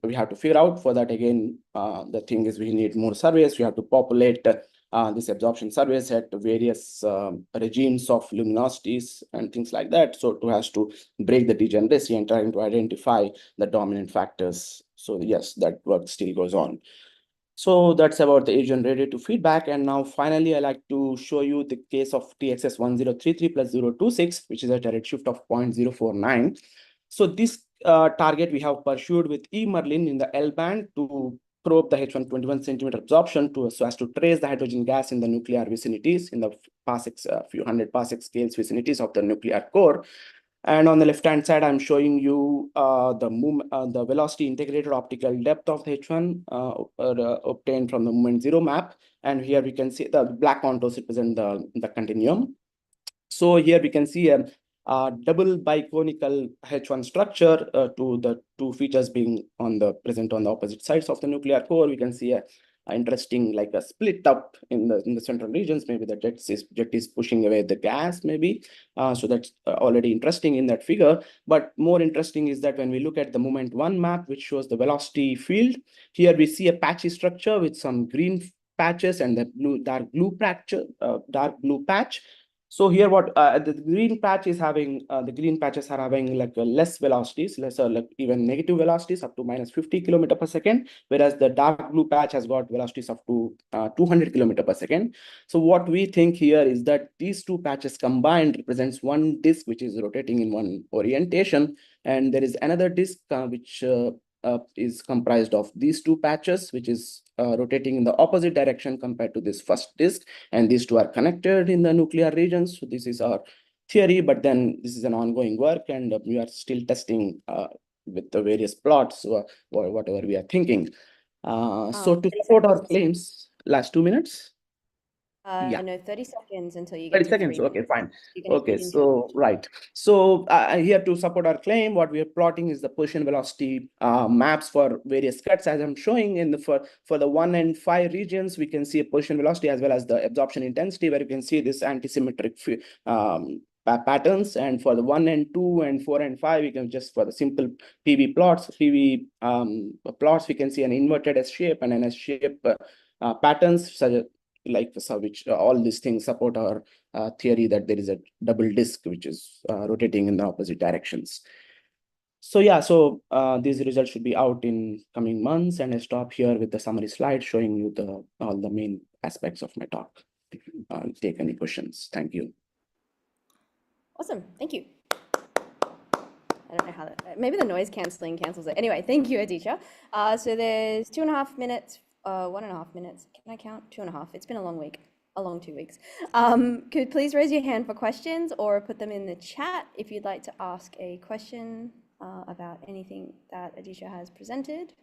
we have to figure out. For that, again, the thing is we need more surveys. We have to populate this absorption surveys at various regimes of luminosities and things like that. So it has to break the degeneracy and trying to identify the dominant factors. So yes, that work still goes on. So that's about the AGN radiative feedback. And now finally, I like to show you the case of TXS 1033 plus 026, which is at a redshift of 0.049. So this target we have pursued with E Merlin in the L band to probe the H1 21 centimeter absorption so as to trace the hydrogen gas in the nuclear vicinities, in the parsecs, few hundred parsec scales vicinities of the nuclear core. And on the left-hand side, I'm showing you the velocity integrated optical depth of the H1 obtained from the moment zero map. And here we can see the black contours represent the continuum. So here we can see a double biconical H1 structure to the two features being present on the opposite sides of the nuclear core. We can see a interesting, like a split up in the central regions. Maybe the jet is pushing away the gas, maybe. So that's already interesting in that figure. But more interesting is that when we look at the moment one map, which shows the velocity field, here we see a patchy structure with some green patches and the dark blue patch. So here, what the green patch is having, the green patches are having like less velocities, lesser, like even negative velocities up to minus 50 kilometer per second, whereas the dark blue patch has got velocities up to 200 kilometer per second. So what we think here is that these two patches combined represents one disk which is rotating in one orientation, and there is another disk which is comprised of these two patches, which is rotating in the opposite direction compared to this first disk, and these two are connected in the nuclear regions. So this is our theory, but then this is an ongoing work, and we are still testing with the various plots or whatever we are thinking. So to support our claims, last 2 minutes. Yeah. No, 30 seconds until you 30 get to seconds. 3 Okay, minutes. fine. You can Okay, feed into so right. So here to support our claim, what we are plotting is the Persian velocity maps for various cuts, as I'm showing in the for the 1 and 5 regions. We can see a Persian velocity as well as the absorption intensity, where you can see this anti-symmetric patterns. And for the 1 and 2 and 4 and 5, we can just, for the simple PV plots, we can see an inverted S shape and an S shape patterns, such as which all these things support our theory that there is a double disk which is rotating in the opposite directions. So yeah, so these results should be out in coming months, and I stop here with the summary slide showing you all the main aspects of my talk. I'll take any questions. Thank you. Awesome, thank you. I don't know how that, maybe the noise canceling cancels it. Anyway, thank you, Aditya. So there's 2.5 minutes, 1.5 minutes. Can I count? 2.5. It's been a long week, a long 2 weeks. Could please raise your hand for questions or put them in the chat if you'd like to ask a question about anything that Aditya has presented.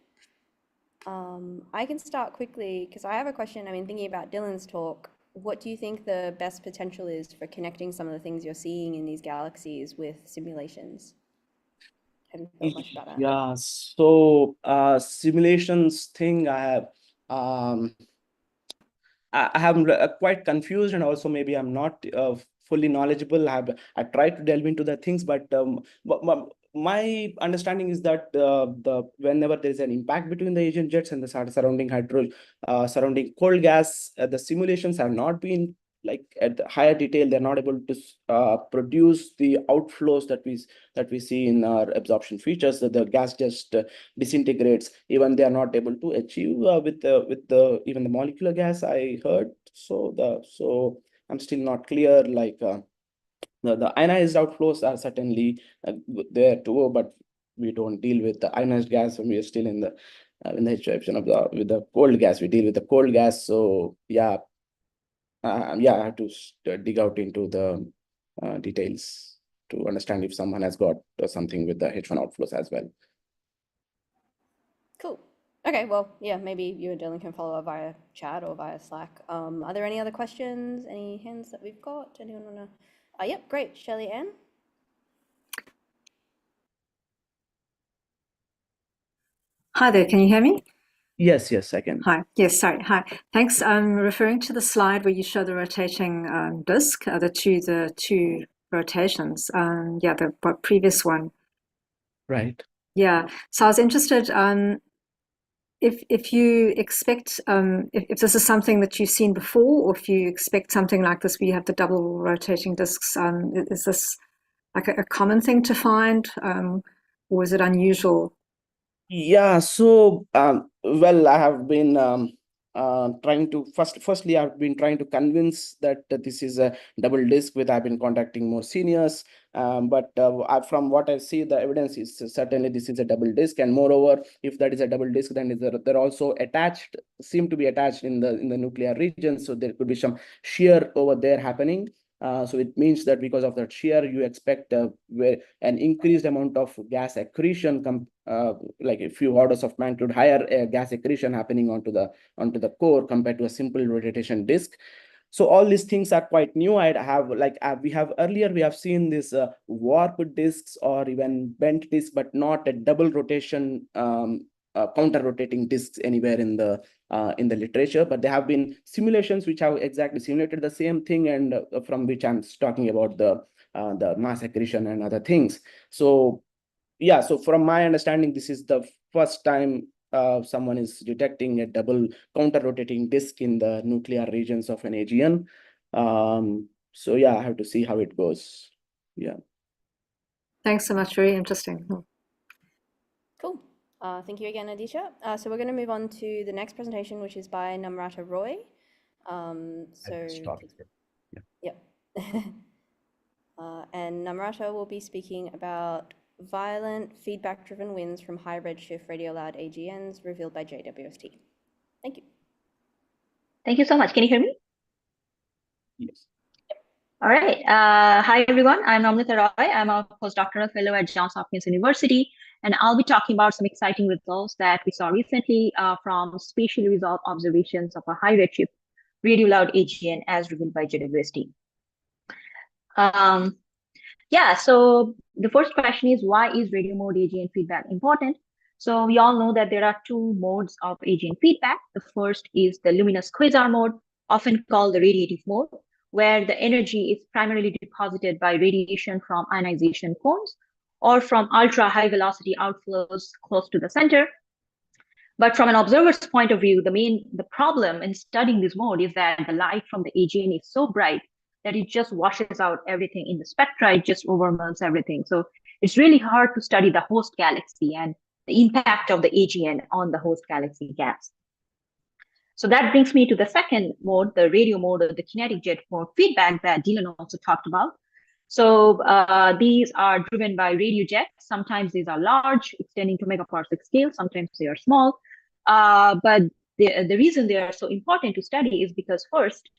I can start quickly because I have a question. I mean, thinking about Dylan's talk, what do you think the best potential is for connecting some of the things you're seeing in these galaxies with simulations? Have you thought much about that? Yeah, so simulations thing, I have quite confused, and also maybe I'm not fully knowledgeable. I tried to delve into the things, but my understanding is that whenever there is an impact between the agent jets and the surrounding cold gas, the simulations have not been like at the higher detail. They're not able to produce the outflows that we see in our absorption features. So the gas just disintegrates. Even they are not able to achieve with the even the molecular gas, I heard. So I'm still not clear. Like the ionized outflows are certainly there too, but we don't deal with the ionized gas when we are still in the situation of with the cold gas. We deal with the cold gas. So yeah. I have to dig out into the details to understand if someone has got something with the H1 outflows as well. Cool. Okay, well, yeah, maybe you and Dylan can follow up via chat or via Slack. Are there any other questions? Any hands that we've got? Anyone want to? Yep, great. Shelley Ann? Hi there, can you hear me? Yes, I can. Hi, yes, sorry, hi. Thanks. I'm referring to the slide where you show the rotating disk, the two rotations. Yeah, the previous one. Right. Yeah, so I was interested if you expect, if this is something that you've seen before, or if you expect something like this where you have the double rotating disks, is this like a common thing to find, or is it unusual? Yeah, so well, I have been trying to firstly I've been trying to convince that this is a double disk. I've been contacting more seniors, but from what I see, the evidence is certainly this is a double disk, and moreover, if that is a double disk, then they're also seem to be attached in the nuclear region, so there could be some shear over there happening. So it means that because of that shear, you expect an increased amount of gas accretion, like a few orders of magnitude higher gas accretion happening onto the core compared to a simple rotation disk. So all these things are quite new. We have seen this warped disks or even bent disks, but not a double rotation counter-rotating disks anywhere in the literature, but there have been simulations which have exactly simulated the same thing, and from which I'm talking about the mass accretion and other things. So yeah, so from my understanding, this is the first time someone is detecting a double counter-rotating disk in the nuclear regions of an AGN. So yeah, I have to see how it goes. Yeah. Thanks so much. Very interesting. Cool. Thank you again, Aditya. So we're going to move on to the next presentation, which is by Namrata Roy. Yep. And Namrata will be speaking about violent feedback-driven winds from high redshift radio-loud AGNs revealed by JWST. Thank you. Thank you so much. Can you hear me? Yes. All right. Hi, everyone. I'm Namrata Roy. I'm a postdoctoral fellow at Johns Hopkins University, and I'll be talking about some exciting results that we saw recently from spatially resolved observations of a high redshift radio loud AGN as revealed by JWST. Yeah, so the first question is, why is radio mode AGN feedback important? So we all know that there are two modes of AGN feedback. The first is the luminous quasar mode, often called the radiative mode, where the energy is primarily deposited by radiation from ionization cones or from ultra high velocity outflows close to the center. But from an observer's point of view, the problem in studying this mode is that the light from the AGN is so bright that it just washes out everything in the spectra. It just overwhelms everything. So it's really hard to study the host galaxy and the impact of the AGN on the host galaxy gas. So that brings me to the second mode, the radio mode, or the kinetic jet mode feedback that Dylan also talked about. So these are driven by radio jets. Sometimes these are large, extending to megaparsec scale. Sometimes they are small. But the reason they are so important to study is because first,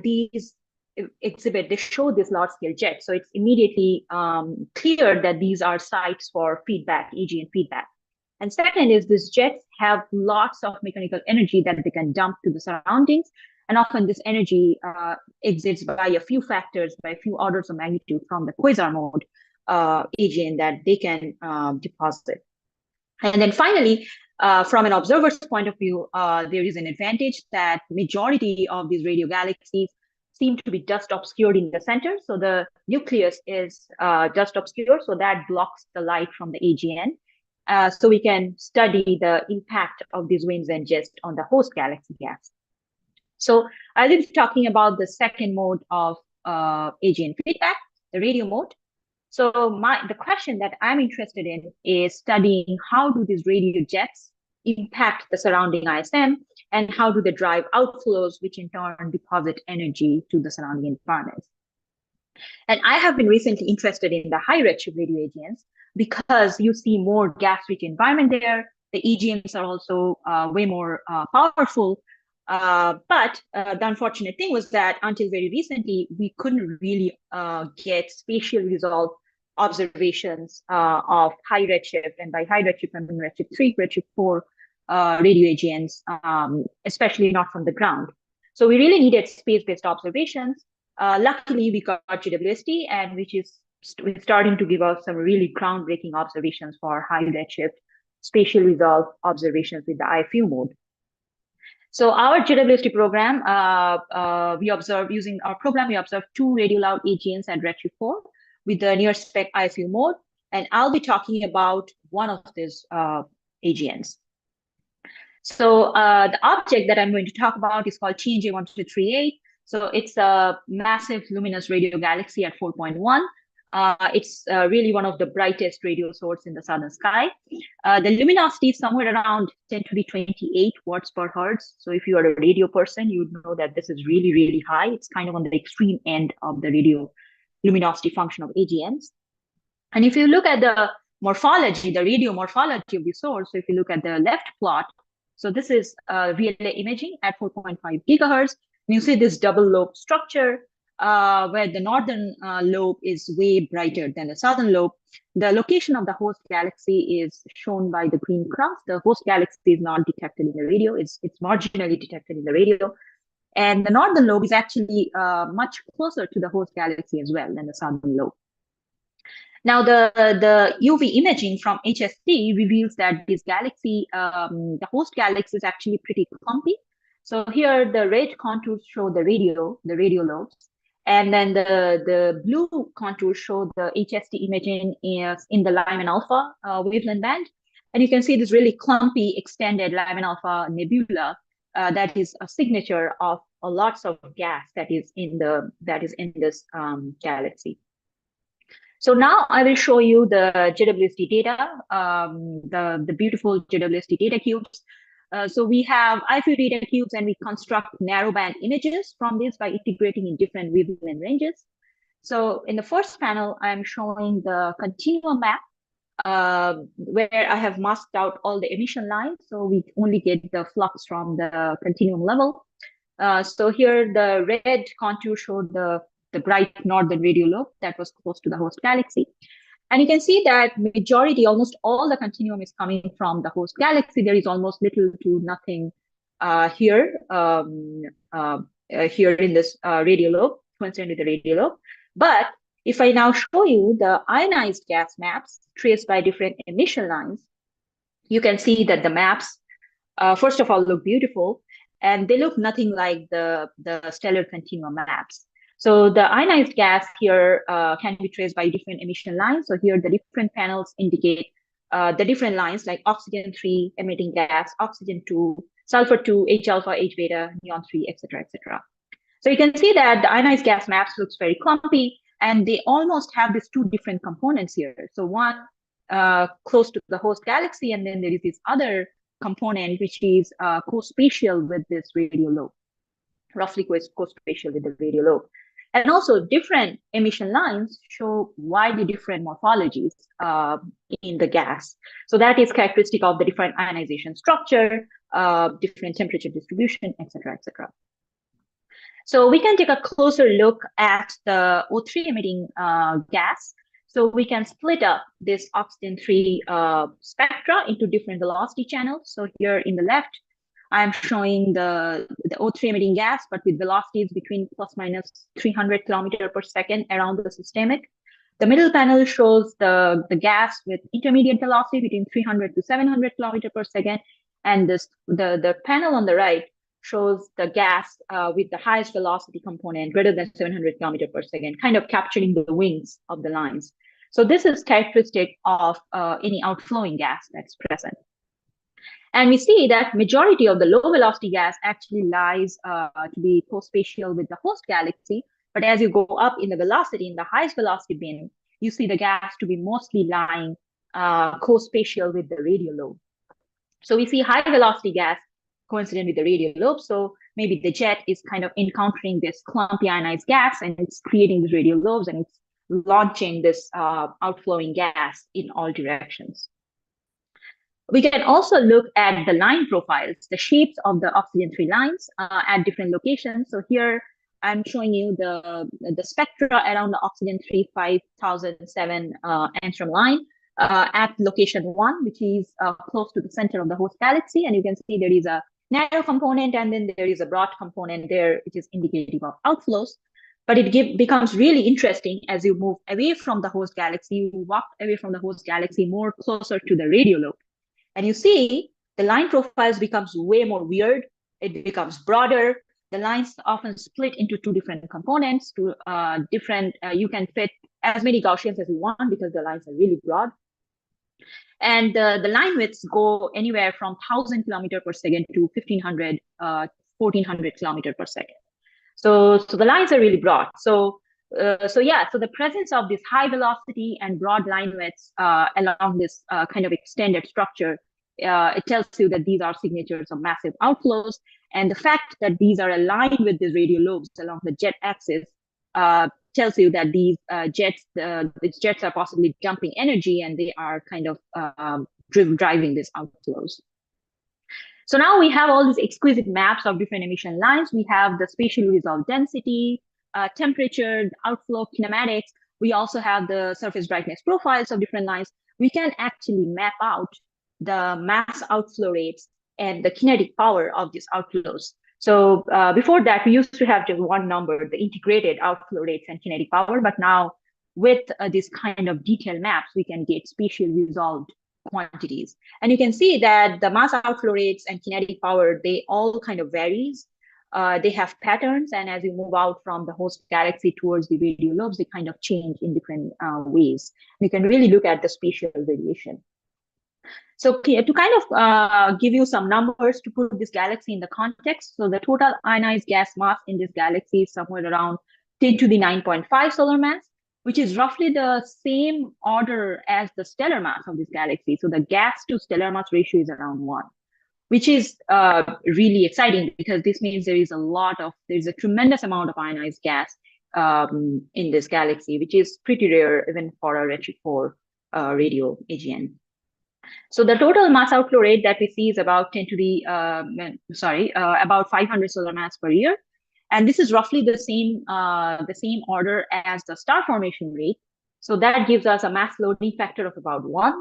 these they show this large scale jet. So it's immediately clear that these are sites for feedback, AGN feedback. And second is these jets have lots of mechanical energy that they can dump to the surroundings. And often this energy exits by a few factors, by a few orders of magnitude from the quasar mode AGN that they can deposit. And then finally, from an observer's point of view, there is an advantage that majority of these radio galaxies seem to be dust obscured in the center. So the nucleus is dust obscured, so that blocks the light from the AGN. So we can study the impact of these winds and jets on the host galaxy gas. So I will be talking about the second mode of AGN feedback, the radio mode. So the question that I'm interested in is studying how do these radio jets impact the surrounding ISM, and how do they drive outflows, which in turn deposit energy to the surrounding environment. And I have been recently interested in the high redshift radio AGNs because you see more gas-rich environment there. The EGMs are also way more powerful. But the unfortunate thing was that until very recently, we couldn't really get spatially resolved observations of high redshift, and by high redshift, I mean redshift 3, redshift 4 radio AGNs, especially not from the ground. So we really needed space-based observations. Luckily, we got JWST, and which is starting to give us some really groundbreaking observations for high redshift spatial resolved observations with the IFU mode. So our JWST program, we observed using our program, we observed 2 radio loud AGNs at redshift 4 with the near spec IFU mode, and I'll be talking about one of these AGNs. So the object that I'm going to talk about is called TNJ1238. So it's a massive luminous radio galaxy at 4.1. It's really one of the brightest radio sources in the southern sky. The luminosity is somewhere around 10 to the 28 watts per hertz. So if you are a radio person, you would know that this is really, really high. It's kind of on the extreme end of the radio luminosity function of AGNs. And if you look at the morphology, the radio morphology of the source, so if you look at the left plot, so this is relay imaging at 4.5 gigahertz. And you see this double lobe structure where the northern lobe is way brighter than the southern lobe. The location of the host galaxy is shown by the green cross. The host galaxy is not detected in the radio. It's marginally detected in the radio. And the northern lobe is actually much closer to the host galaxy as well than the southern lobe. Now, the UV imaging from HST reveals that this galaxy, the host galaxy, is actually pretty clumpy. So here the red contours show the radio lobes, and then the blue contours show the HST imaging is in the Lyman alpha wavelength band. And you can see this really clumpy extended Lyman alpha nebula that is a signature of lots of gas that is in this galaxy. So now I will show you the JWST data, the beautiful JWST data cubes. So we have IAU data cubes, and we construct narrowband images from this by integrating in different wavelength ranges. So in the first panel, I'm showing the continuum map, where I have masked out all the emission lines. So we only get the flux from the continuum level. So here the red contour showed the bright northern radio lobe that was close to the host galaxy. And you can see that majority, almost all the continuum is coming from the host galaxy. There is almost little to nothing here in this radio lobe, coincident with the radio lobe. But if I now show you the ionized gas maps traced by different emission lines, you can see that the maps, first of all, look beautiful, and they look nothing like the stellar continuum maps. So the ionized gas here can be traced by different emission lines. So here the different panels indicate the different lines like oxygen 3 emitting gas, oxygen 2, sulfur 2, H alpha, H beta, neon 3, etc., etc. So you can see that the ionized gas maps looks very clumpy, and they almost have these two different components here. So one close to the host galaxy, and then there is this other component which is co-spatial with this radio lobe, roughly co-spatial with the radio lobe. And also different emission lines show widely different morphologies in the gas. So that is characteristic of the different ionization structure, different temperature distribution, etc., etc. So we can take a closer look at the O3 emitting gas. So we can split up this oxygen 3 spectra into different velocity channels. So here in the left, I'm showing the O3 emitting gas, but with velocities between plus minus 300 kilometers per second around the systemic. The middle panel shows the gas with intermediate velocity between 300 to 700 kilometers per second. And the panel on the right shows the gas with the highest velocity component greater than 700 kilometers per second, kind of capturing the wings of the lines. So this is characteristic of any outflowing gas that's present. And we see that majority of the low velocity gas actually lies to be co-spatial with the host galaxy. But as you go up in the velocity, in the highest velocity bin, you see the gas to be mostly lying co-spatial with the radio lobe. So we see high velocity gas coincident with the radio lobe. So maybe the jet is kind of encountering this clumpy ionized gas, and it's creating these radio lobes, and it's launching this outflowing gas in all directions. We can also look at the line profiles, the shapes of the oxygen 3 lines at different locations. So here I'm showing you the spectra around the oxygen 3 5007 angstrom line at location 1, which is close to the center of the host galaxy. And you can see there is a narrow component, and then there is a broad component there, which is indicative of outflows. But it becomes really interesting as you move away from the host galaxy. You walk away from the host galaxy more closer to the radio lobe. And you see the line profiles becomes way more weird. It becomes broader. The lines often split into two different components, you can fit as many Gaussians as you want because the lines are really broad. And the line widths go anywhere from 1,000 kilometers per second to 1,500, 1,400 kilometers per second. So the lines are really broad. So the presence of this high velocity and broad line widths along this kind of extended structure, it tells you that these are signatures of massive outflows. And the fact that these are aligned with the radio lobes along the jet axis tells you that these jets are possibly dumping energy, and they are kind of driving these outflows. So now we have all these exquisite maps of different emission lines. We have the spatially resolved density, temperature, outflow, kinematics. We also have the surface brightness profiles of different lines. We can actually map out the mass outflow rates and the kinetic power of these outflows. So before that, we used to have just one number, the integrated outflow rates and kinetic power, but now with these kind of detailed maps, we can get spatial resolved quantities. And you can see that the mass outflow rates and kinetic power, they all kind of varies. They have patterns, and as you move out from the host galaxy towards the radio lobes, they kind of change in different ways. You can really look at the spatial variation. So to kind of give you some numbers to put this galaxy in the context, so the total ionized gas mass in this galaxy is somewhere around 10 to the 9.5 solar mass, which is roughly the same order as the stellar mass of this galaxy. So the gas to stellar mass ratio is around 1, which is really exciting, because this means there's a tremendous amount of ionized gas in this galaxy, which is pretty rare even for a Redshift 4 radio AGN. So the total mass outflow rate that we see is about about 500 solar mass per year. And this is roughly the same order as the star formation rate. So that gives us a mass loading factor of about 1.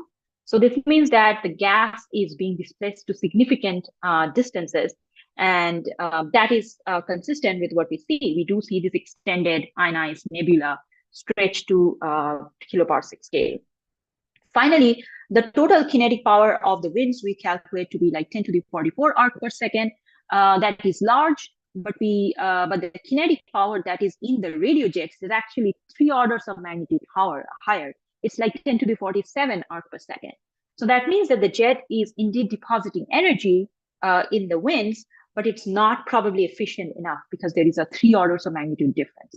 So this means that the gas is being displaced to significant distances. And that is consistent with what we see. We do see this extended ionized nebula stretch to kiloparsec scale. Finally, the total kinetic power of the winds we calculate to be like 10 to the 44 arc per second. That is large, but the kinetic power that is in the radio jets is actually 3 orders of magnitude higher. It's like 10 to the 47 arc per second. So that means that the jet is indeed depositing energy in the winds, but it's not probably efficient enough because there is a 3 orders of magnitude difference.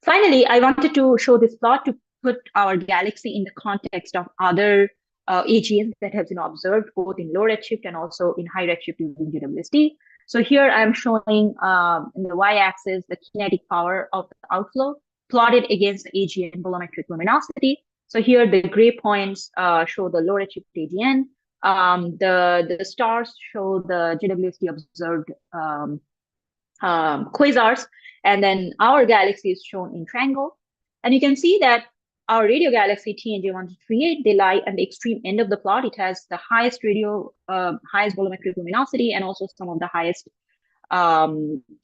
Finally, I wanted to show this plot to put our galaxy in the context of other AGNs that have been observed both in low redshift and also in high redshift using JWST. So here I'm showing in the y-axis the kinetic power of the outflow plotted against the AGN bolometric luminosity. So here the gray points show the low redshift AGN. The stars show the JWST observed quasars, and then our galaxy is shown in triangle. And you can see that our radio galaxy TNJ1238, they lie at the extreme end of the plot. It has the highest highest bolometric luminosity and also some of the highest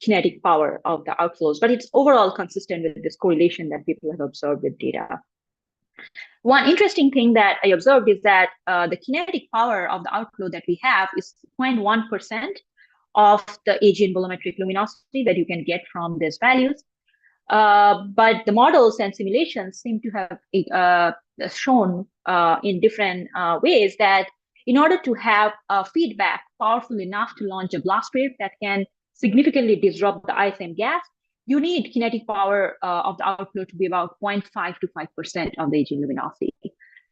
kinetic power of the outflows. But it's overall consistent with this correlation that people have observed with data. One interesting thing that I observed is that the kinetic power of the outflow that we have is 0.1% of the AGN bolometric luminosity that you can get from these values. But the models and simulations seem to have shown in different ways that in order to have feedback powerful enough to launch a blast wave that can significantly disrupt the ISM gas, you need kinetic power of the outflow to be about 0.5 to 5% of the AGN luminosity.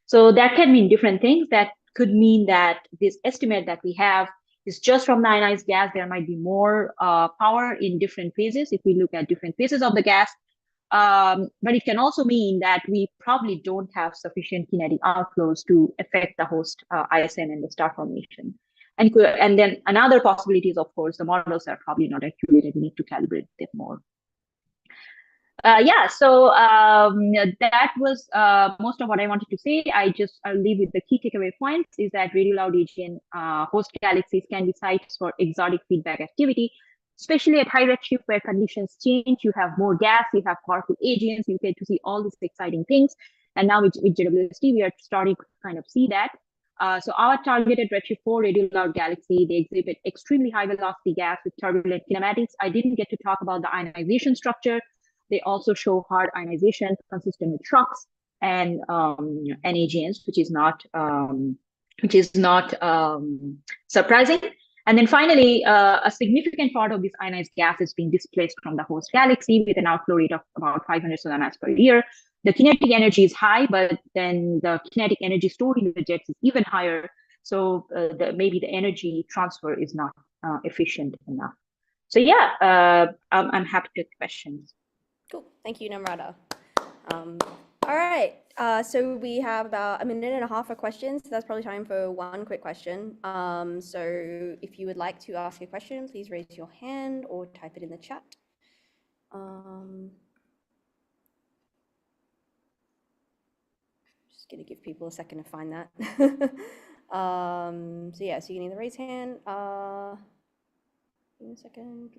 So that can mean different things. That could mean that this estimate that we have is just from the ionized gas. There might be more power in different phases if we look at different phases of the gas. But it can also mean that we probably don't have sufficient kinetic outflows to affect the host ISM and the star formation. And then another possibility is, of course, the models are probably not accurate and we need to calibrate them more. So that was most of what I wanted to say. I'll leave with the key takeaway points is that radio loud AGN host galaxies can be sites for exotic feedback activity, especially at high redshift where conditions change. You have more gas, you have powerful AGNs, you get to see all these exciting things. And now with JWST, we are starting to kind of see that. So our targeted Redshift 4 radio loud galaxy, they exhibit extremely high velocity gas with turbulent kinematics. I didn't get to talk about the ionization structure. They also show hard ionization consistent with shocks and AGNs, which is not surprising. And then finally, a significant part of this ionized gas is being displaced from the host galaxy with an outflow rate of about 500 solar mass per year. The kinetic energy is high, but then the kinetic energy stored in the jets is even higher. So maybe the energy transfer is not efficient enough. So yeah, I'm happy to take questions. Cool. Thank you, Namrata. All right. So we have about a minute and a half for questions. So that's probably time for one quick question. So if you would like to ask a question, please raise your hand or type it in the chat. Just going to give people a second to find that. So yeah, so you can either raise hand. Give me a second.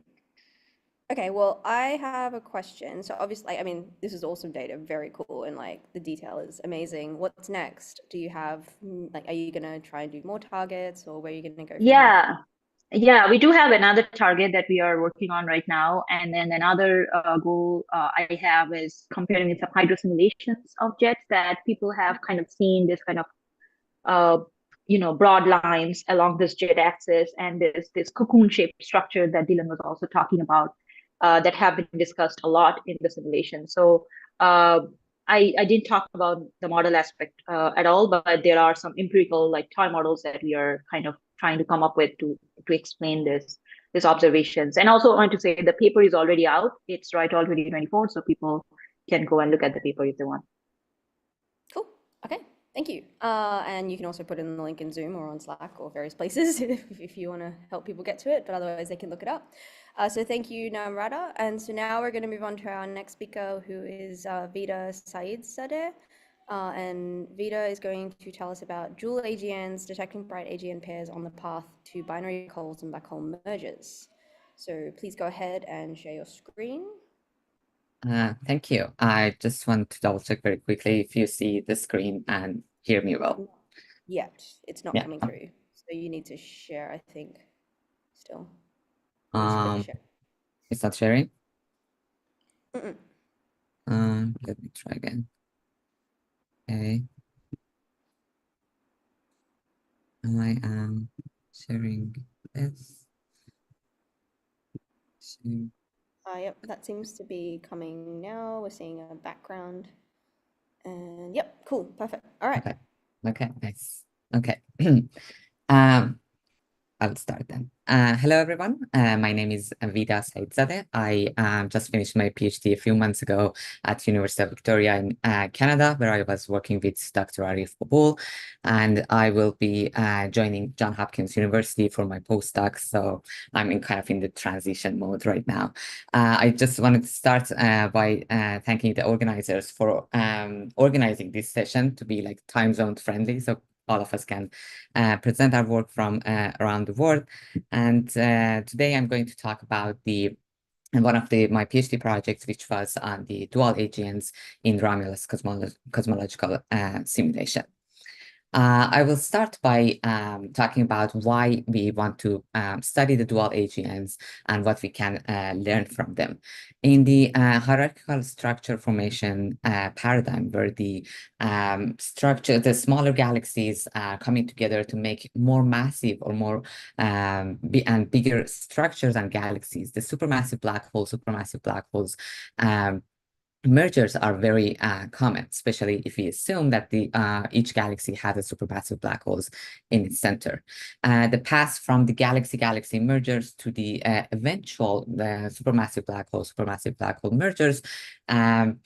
Okay, well, I have a question. So obviously, I mean, this is awesome data, very cool, and like the detail is amazing. What's next? Do you have like, are you gonna try and do more targets, or where are you gonna go from here? Yeah. Yeah, we do have another target that we are working on right now. And then another goal I have is comparing with some hydro simulations of jets that people have kind of seen this kind of broad lines along this jet axis, and there's this cocoon-shaped structure that Dylan was also talking about that have been discussed a lot in the simulation. So I didn't talk about the model aspect at all, but there are some empirical like toy models that we are kind of trying to come up with to explain this observations. And also I want to say the paper is already out. It's right all 2024, so people can go and look at the paper if they want. Cool. Okay. Thank you. And you can also put in the link in Zoom or on Slack or various places if you want to help people get to it, but otherwise they can look it up. So thank you, Namrata. And so now we're going to move on to our next speaker, who is Vida Saeedzadeh. And Vida is going to tell us about dual AGNs, detecting bright AGN pairs on the path to binary holes and black hole mergers. So please go ahead and share your screen. Thank you. I just want to double check very quickly if you see the screen and hear me well. Yet it's not Yeah. coming through. So you need to share, I think, still. Please click share. It's not sharing. Mm-mm. Let me try again. Okay. I am sharing this. Yep, that seems to be coming now. We're seeing a background. And yep, cool, perfect. All right. Okay, nice. Okay. I'll start then. Hello, everyone. My name is Vida Saeedzadeh. I just finished my PhD a few months ago at University of Victoria in Canada, where I was working with Dr. Arif Babul, and I will be joining Johns Hopkins University for my postdoc. So I'm in the transition mode right now. I just wanted to start by thanking the organizers for organizing this session to be like time zone friendly. So all of us can present our work from around the world. And today I'm going to talk about one of my PhD projects, which was on the dual AGNs in Romulus cosmological simulation. I will start by talking about why we want to study the dual AGNs and what we can learn from them. In the hierarchical structure formation paradigm, where the smaller galaxies are coming together to make more massive or more and bigger structures and galaxies, the supermassive black holes mergers are very common, especially if we assume that each galaxy has a supermassive black holes in its center. The path from the galaxy-galaxy mergers to the eventual supermassive black hole mergers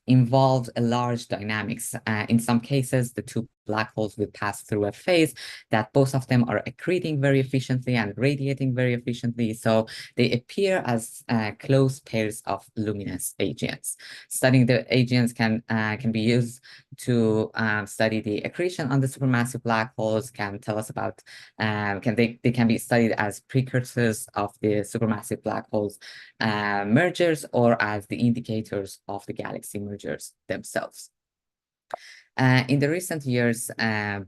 involves a large dynamics. In some cases, the two black holes will pass through a phase that both of them are accreting very efficiently and radiating very efficiently. So they appear as close pairs of luminous AGNs. Studying the AGNs can be used to study the accretion on the supermassive black holes, can tell us about, they can be studied as precursors of the supermassive black holes mergers or as the indicators of the galaxy mergers themselves. In the recent years, as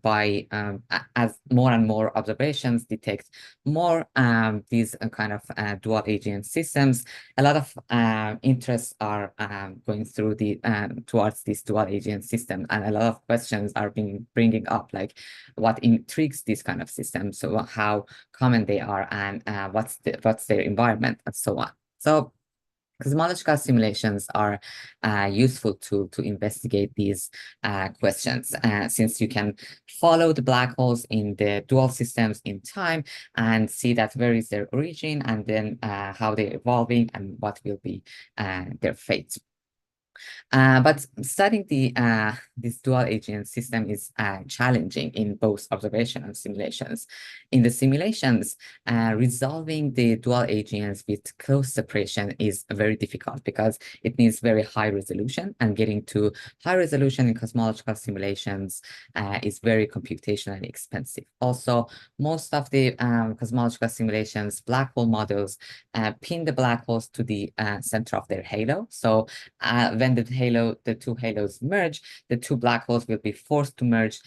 more and more observations detect more these kind of dual AGN systems, a lot of interests are going through towards this dual AGN system, and a lot of questions are bringing up, like what intrigues these kind of systems, so how common they are, and what's their environment, and so on. So cosmological simulations are useful to investigate these questions, since you can follow the black holes in the dual systems in time and see that where is their origin, and then how they're evolving and what will be their fate. But studying this dual AGN system is challenging in both observation and simulations. In the simulations, resolving the dual AGNs with close separation is very difficult because it needs very high resolution, and getting to high resolution in cosmological simulations is very computationally expensive. Also, most of the cosmological simulations, black hole models, pin the black holes to the center of their halo. So when the two halos merge, the two black holes will be forced to merge.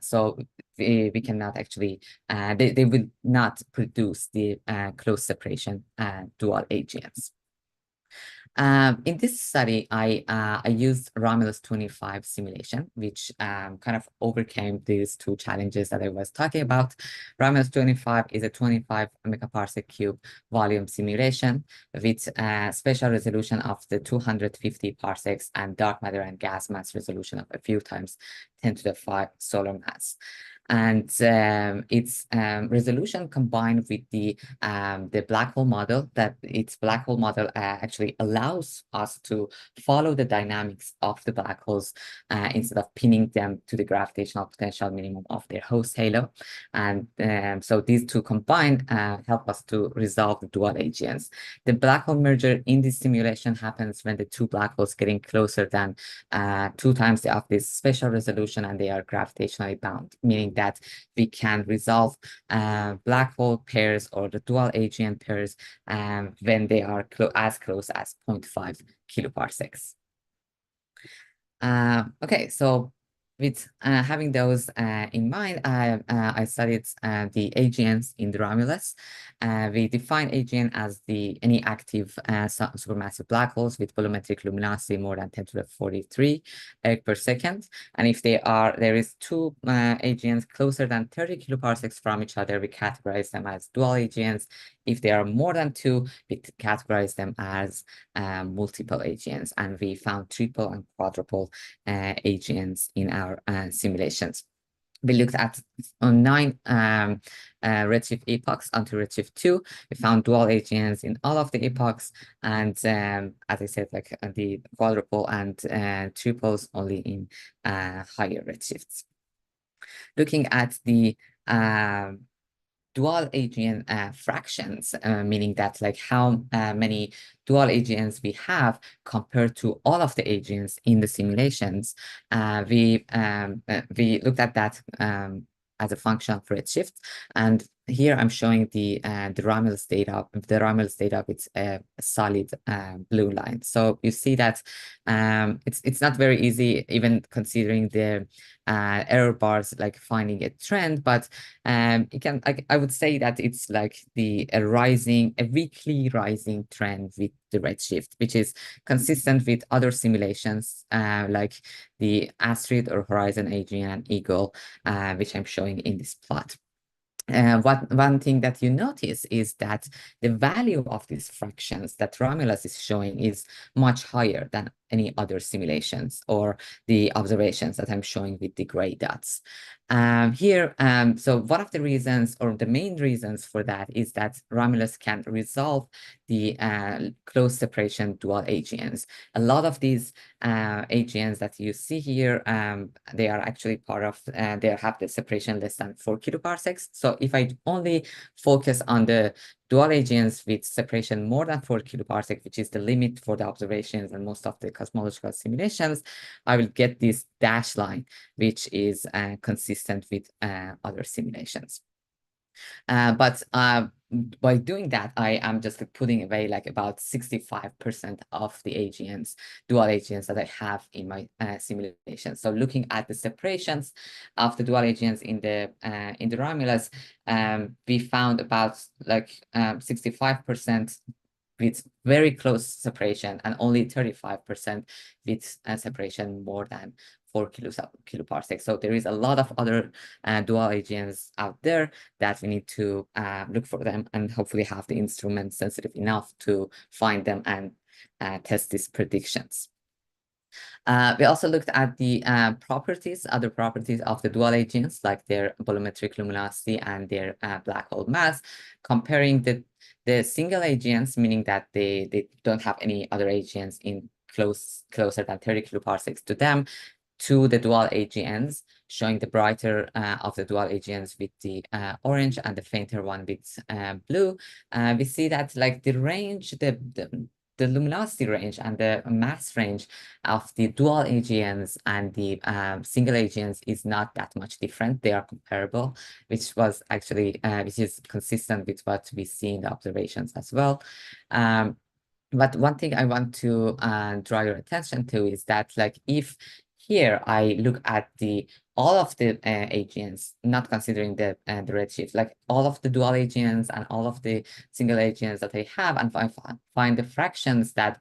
So we cannot actually, they will not produce the close separation dual AGNs. In this study, I used Romulus 25 simulation, which kind of overcame these two challenges that I was talking about. Romulus 25 is a 25 megaparsec cube volume simulation with spatial resolution of the 250 parsecs and dark matter and gas mass resolution of a few times 10 to the 5 solar mass. And its resolution combined with the black hole model, that its black hole model actually allows us to follow the dynamics of the black holes instead of pinning them to the gravitational potential minimum of their host halo. And so these two combined help us to resolve the dual AGNs. The black hole merger in this simulation happens when the two black holes getting closer than 2 times of this spatial resolution, and they are gravitationally bound, meaning that we can resolve black hole pairs or the dual AGN pairs when they are as close as 0.5 kiloparsecs. Okay, so with having those in mind, I studied the AGNs in the Romulus. We define AGN as any active supermassive black holes with volumetric luminosity more than 10 to the 43 erg per second. And if there is 2 AGNs closer than 30 kiloparsecs from each other, we categorize them as dual AGNs. If they are more than 2, we categorize them as multiple AGNs. And we found triple and quadruple AGNs in our simulations. We looked at 9 redshift epochs until redshift 2. We found dual AGNs in all of the epochs, and as I said, like the quadruple and triples only in higher redshifts. Looking at the dual AGN fractions, meaning that like how many dual AGNs we have compared to all of the AGNs in the simulations. We looked at that as a function of redshift, and here I'm showing the Romulus data. The Romulus data with a solid blue line. So you see that it's not very easy, even considering the error bars, like finding a trend, but you can, I would say that it's like a weekly rising trend with the redshift, which is consistent with other simulations like the Astrid or Horizon AGN and Eagle, which I'm showing in this plot. One thing that you notice is that the value of these fractions that Romulus is showing is much higher than any other simulations or the observations that I'm showing with the gray dots. Here, so one of the reasons, or the main reasons for that, is that Romulus can resolve the close separation dual AGNs. A lot of these AGNs that you see here, they are actually part of, they have the separation less than 4 kiloparsecs. So if I only focus on the dual AGNs with separation more than 4 kiloparsec, which is the limit for the observations and most of the cosmological simulations, I will get this dashed line, which is consistent with other simulations. But by doing that, I am just putting away like about 65% of the AGNs, dual AGNs that I have in my simulation. So looking at the separations of the dual AGNs in the Romulus, we found about like 65% with very close separation and only 35% with separation more than 4 kiloparsecs. So there is a lot of other dual AGNs out there that we need to look for them and hopefully have the instrument sensitive enough to find them and test these predictions. We also looked at the other properties of the dual AGNs, like their volumetric luminosity and their black hole mass, comparing the single AGNs, meaning that they don't have any other AGNs in closer than 30 kiloparsecs to them, to the dual AGNs, showing the brighter of the dual AGNs with the orange and the fainter one with blue. We see that like the range, the luminosity range and the mass range of the dual AGNs and the single AGNs is not that much different. They are comparable, which was actually which is consistent with what we see in the observations as well. But one thing I want to draw your attention to is that, like, if here I look at all of the AGNs, not considering the redshift, like all of the dual AGNs and all of the single AGNs that I have, and I find the fractions that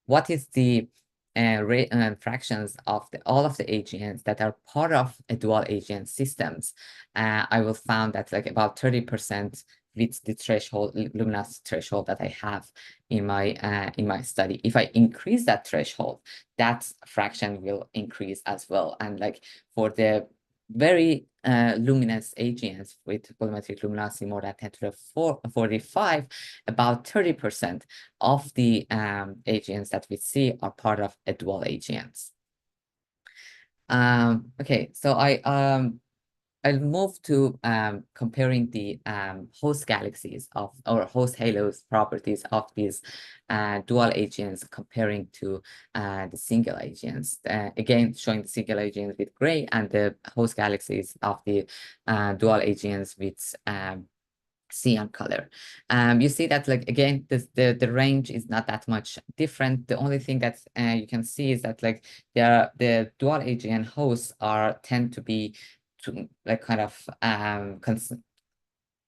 what is the fractions of all of the AGNs that are part of a dual AGN systems, I will find that like about 30% with the threshold, luminosity threshold that I have in my study. If I increase that threshold, that fraction will increase as well. And like for the very luminous AGNs with volumetric luminosity more than 10 to the 45, about 30% of the AGNs that we see are part of a dual AGNs. Okay, so I'll move to comparing the host galaxies or host halos properties of these dual AGNs comparing to the single AGNs. Again, showing the single AGNs with gray and the host galaxies of the dual AGNs with cyan color. You see that, like, again, the range is not that much different. The only thing that you can see is that, like, the dual AGN hosts tend to be like kind of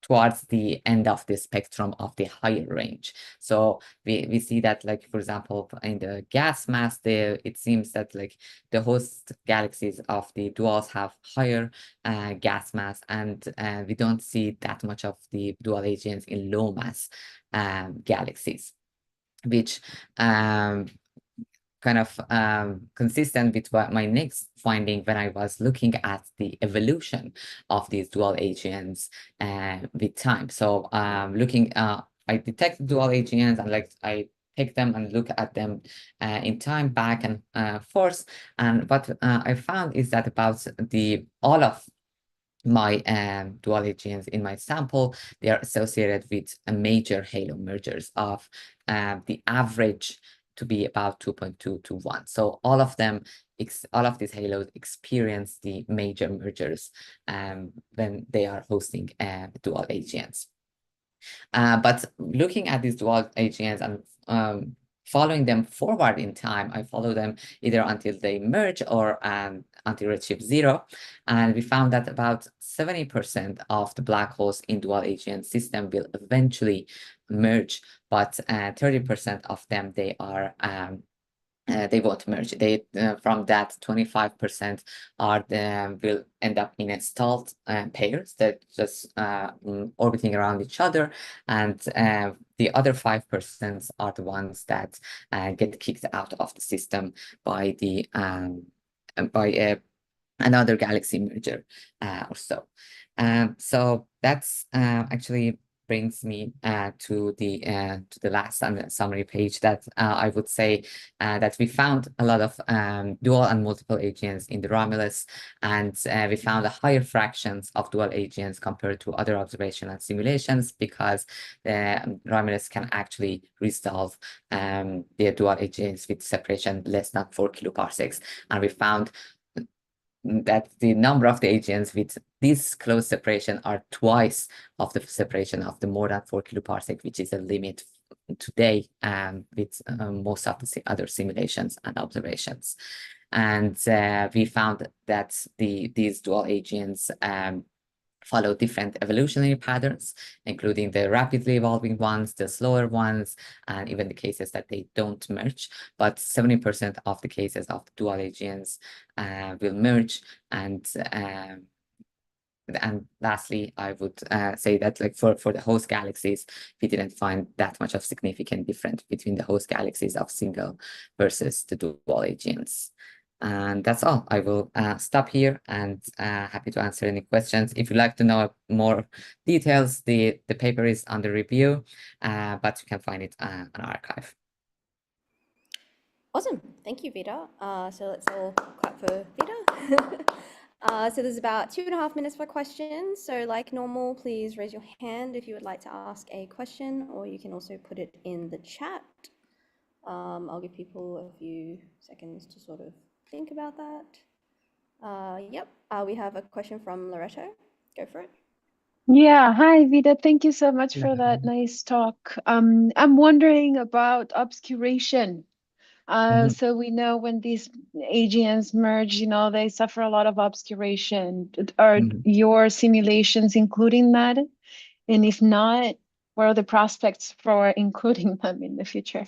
towards the end of the spectrum of the higher range. So we see that, like, for example, in the gas mass, it seems that like the host galaxies of the duals have higher gas mass, and we don't see that much of the dual AGNs in low mass galaxies, which kind of consistent with what my next finding when I was looking at the evolution of these dual AGNs with time. So looking, I detect dual AGNs and like I pick them and look at them in time back and forth. And what I found is that about all of my dual AGNs in my sample, they are associated with a major halo mergers of the average to be about 2.2 to 1. So all of these halos experience the major mergers when they are hosting dual AGNs. But looking at these dual AGNs and following them forward in time, I follow them either until they merge or until redshift 0. And we found that about 70% of the black holes in dual AGN system will eventually merge, but 30% of them, they won't merge. From that 25% will end up in a stalled pairs that just orbiting around each other, and the other 5% are the ones that get kicked out of the system by another galaxy merger or so. So that's actually brings me to the last summary page that I would say that we found a lot of dual and multiple AGNs in the Romulus, and we found a higher fractions of dual AGNs compared to other observation and simulations, because the Romulus can actually resolve the dual AGNs with separation less than 4 kiloparsecs, and we found that the number of the AGNs with this close separation are twice of the separation of the more than 4 kiloparsec, which is a limit today with most of the other simulations and observations. And we found that these dual AGNs follow different evolutionary patterns, including the rapidly evolving ones, the slower ones, and even the cases that they don't merge. But 70% of the cases of the dual AGNs will merge. And lastly, I would say that, like, for the host galaxies, we didn't find that much of significant difference between the host galaxies of single versus the dual AGNs. And that's all. I will stop here, and happy to answer any questions. If you'd like to know more details, the paper is under review, but you can find it on our archive. Awesome. Thank you, Vida. So let's all clap for Vida. So there's about 2.5 minutes for questions. So like normal, please raise your hand if you would like to ask a question, or you can also put it in the chat. I'll give people a few seconds to sort of think about that. Yep, we have a question from Loretto. Go for it. Yeah, hi Vida. Thank you so much for that nice talk. I'm wondering about obscuration. So we know when these AGNs merge, they suffer a lot of obscuration. Are your simulations including that? And if not, what are the prospects for including them in the future?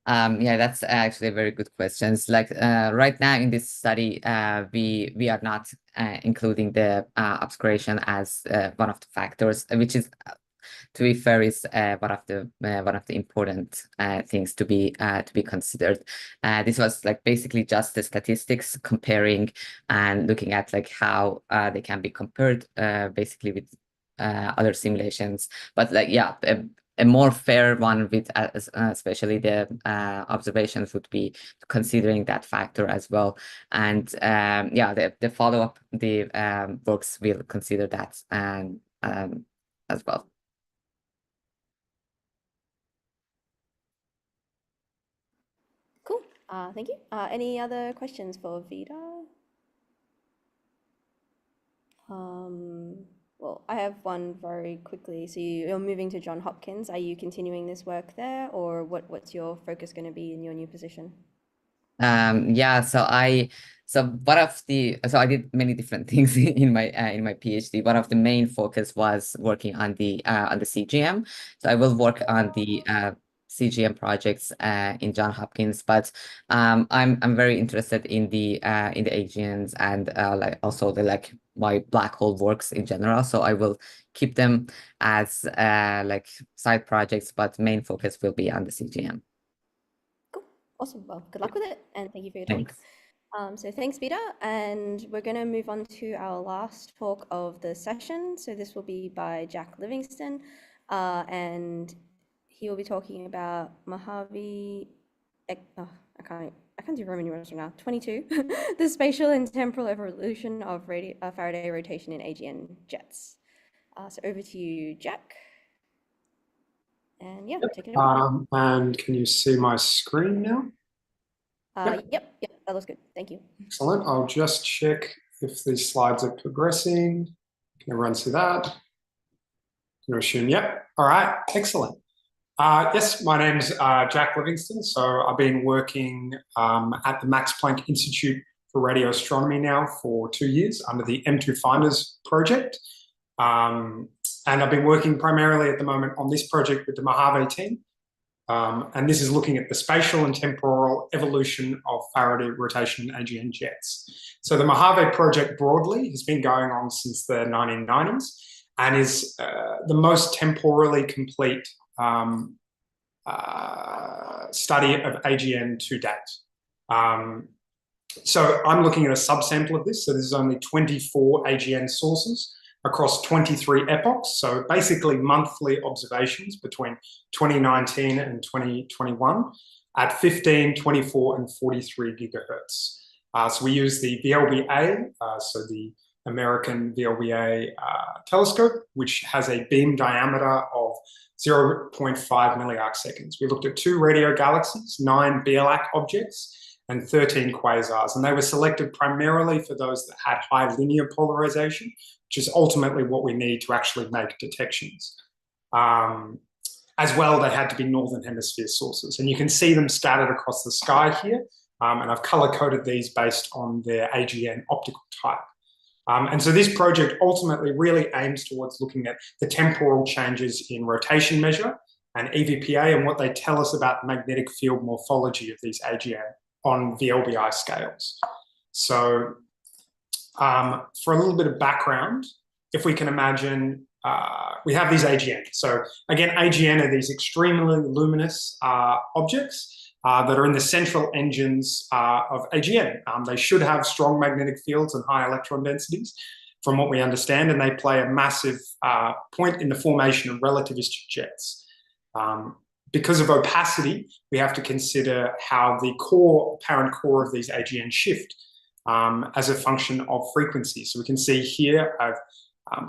Yeah, that's actually a very good question. Like right now in this study, we are not including the obscuration as one of the factors, which is, to be fair, is one of the important things to be considered. This was like basically just the statistics comparing and looking at like how they can be compared basically with other simulations. But like yeah. A more fair one with especially the observations would be considering that factor as well. And yeah, the follow-up, the works will consider that and as well. Cool. Thank you. Any other questions for Vida? Well, I have one very quickly. So you're moving to Johns Hopkins. Are you continuing this work there, or what's your focus going to be in your new position? Yeah, so I did many different things in my PhD. One of the main focus was working on the CGM. So I will work on the CGM projects in Johns Hopkins, but I'm very interested in the AGNs and like also the like my black hole works in general. So I will keep them as like side projects, but main focus will be on the CGM. Cool. Awesome. Well, good luck with it, and thank you for your Thanks. talk. So thanks, Vida, and we're going to move on to our last talk of the session. So this will be by Jack Livingston, and he will be talking about Mojave. I can't do Roman numerals right now. 22, the spatial and temporal evolution of Faraday rotation in AGN jets. So over to you, Jack. And yeah, take it over. And can you see my screen now? Yep, that looks good. Thank you. Excellent. I'll just check if these slides are progressing. Can everyone see that? Can I assume, yep. All right, excellent. Yes, my name's Jack Livingston. So I've been working at the Max Planck Institute for Radio Astronomy now for 2 years under the M2 Finders project. And I've been working primarily at the moment on this project with the Mojave team. And this is looking at the spatial and temporal evolution of Faraday rotation in AGN jets. So the Mojave project broadly has been going on since the 1990s and is the most temporally complete study of AGN to date. So I'm looking at a subsample of this. So this is only 24 AGN sources across 23 epochs. So basically monthly observations between 2019 and 2021 at 15, 24, and 43 gigahertz. So we use the VLBA, so the American VLBA telescope, which has a beam diameter of 0.5 milliarc seconds. We looked at 2 radio galaxies, 9 BLAC objects, and 13 quasars. And they were selected primarily for those that had high linear polarization, which is ultimately what we need to actually make detections. As well, they had to be Northern Hemisphere sources. And you can see them scattered across the sky here. And I've color-coded these based on their AGN optical type. And so this project ultimately really aims towards looking at the temporal changes in rotation measure and EVPA and what they tell us about magnetic field morphology of these AGN on VLBI scales. So for a little bit of background, if we can imagine, we have these AGN. So again, AGN are these extremely luminous objects that are in the central engines of AGN. They should have strong magnetic fields and high electron densities from what we understand, and they play a massive point in the formation of relativistic jets. Because of opacity, we have to consider how the apparent core of these AGN shift as a function of frequency. So we can see here, I've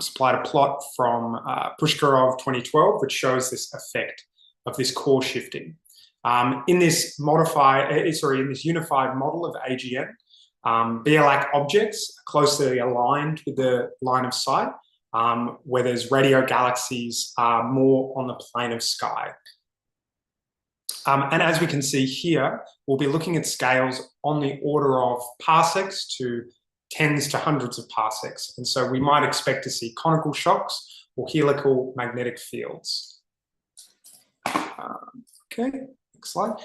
supplied a plot from Pushkarov 2012, which shows this effect of this core shifting. In this unified model of AGN, BLAC objects are closely aligned with the line of sight, where there's radio galaxies more on the plane of sky. And as we can see here, we'll be looking at scales on the order of parsecs to tens to hundreds of parsecs. And so we might expect to see conical shocks or helical magnetic fields. Okay, next slide.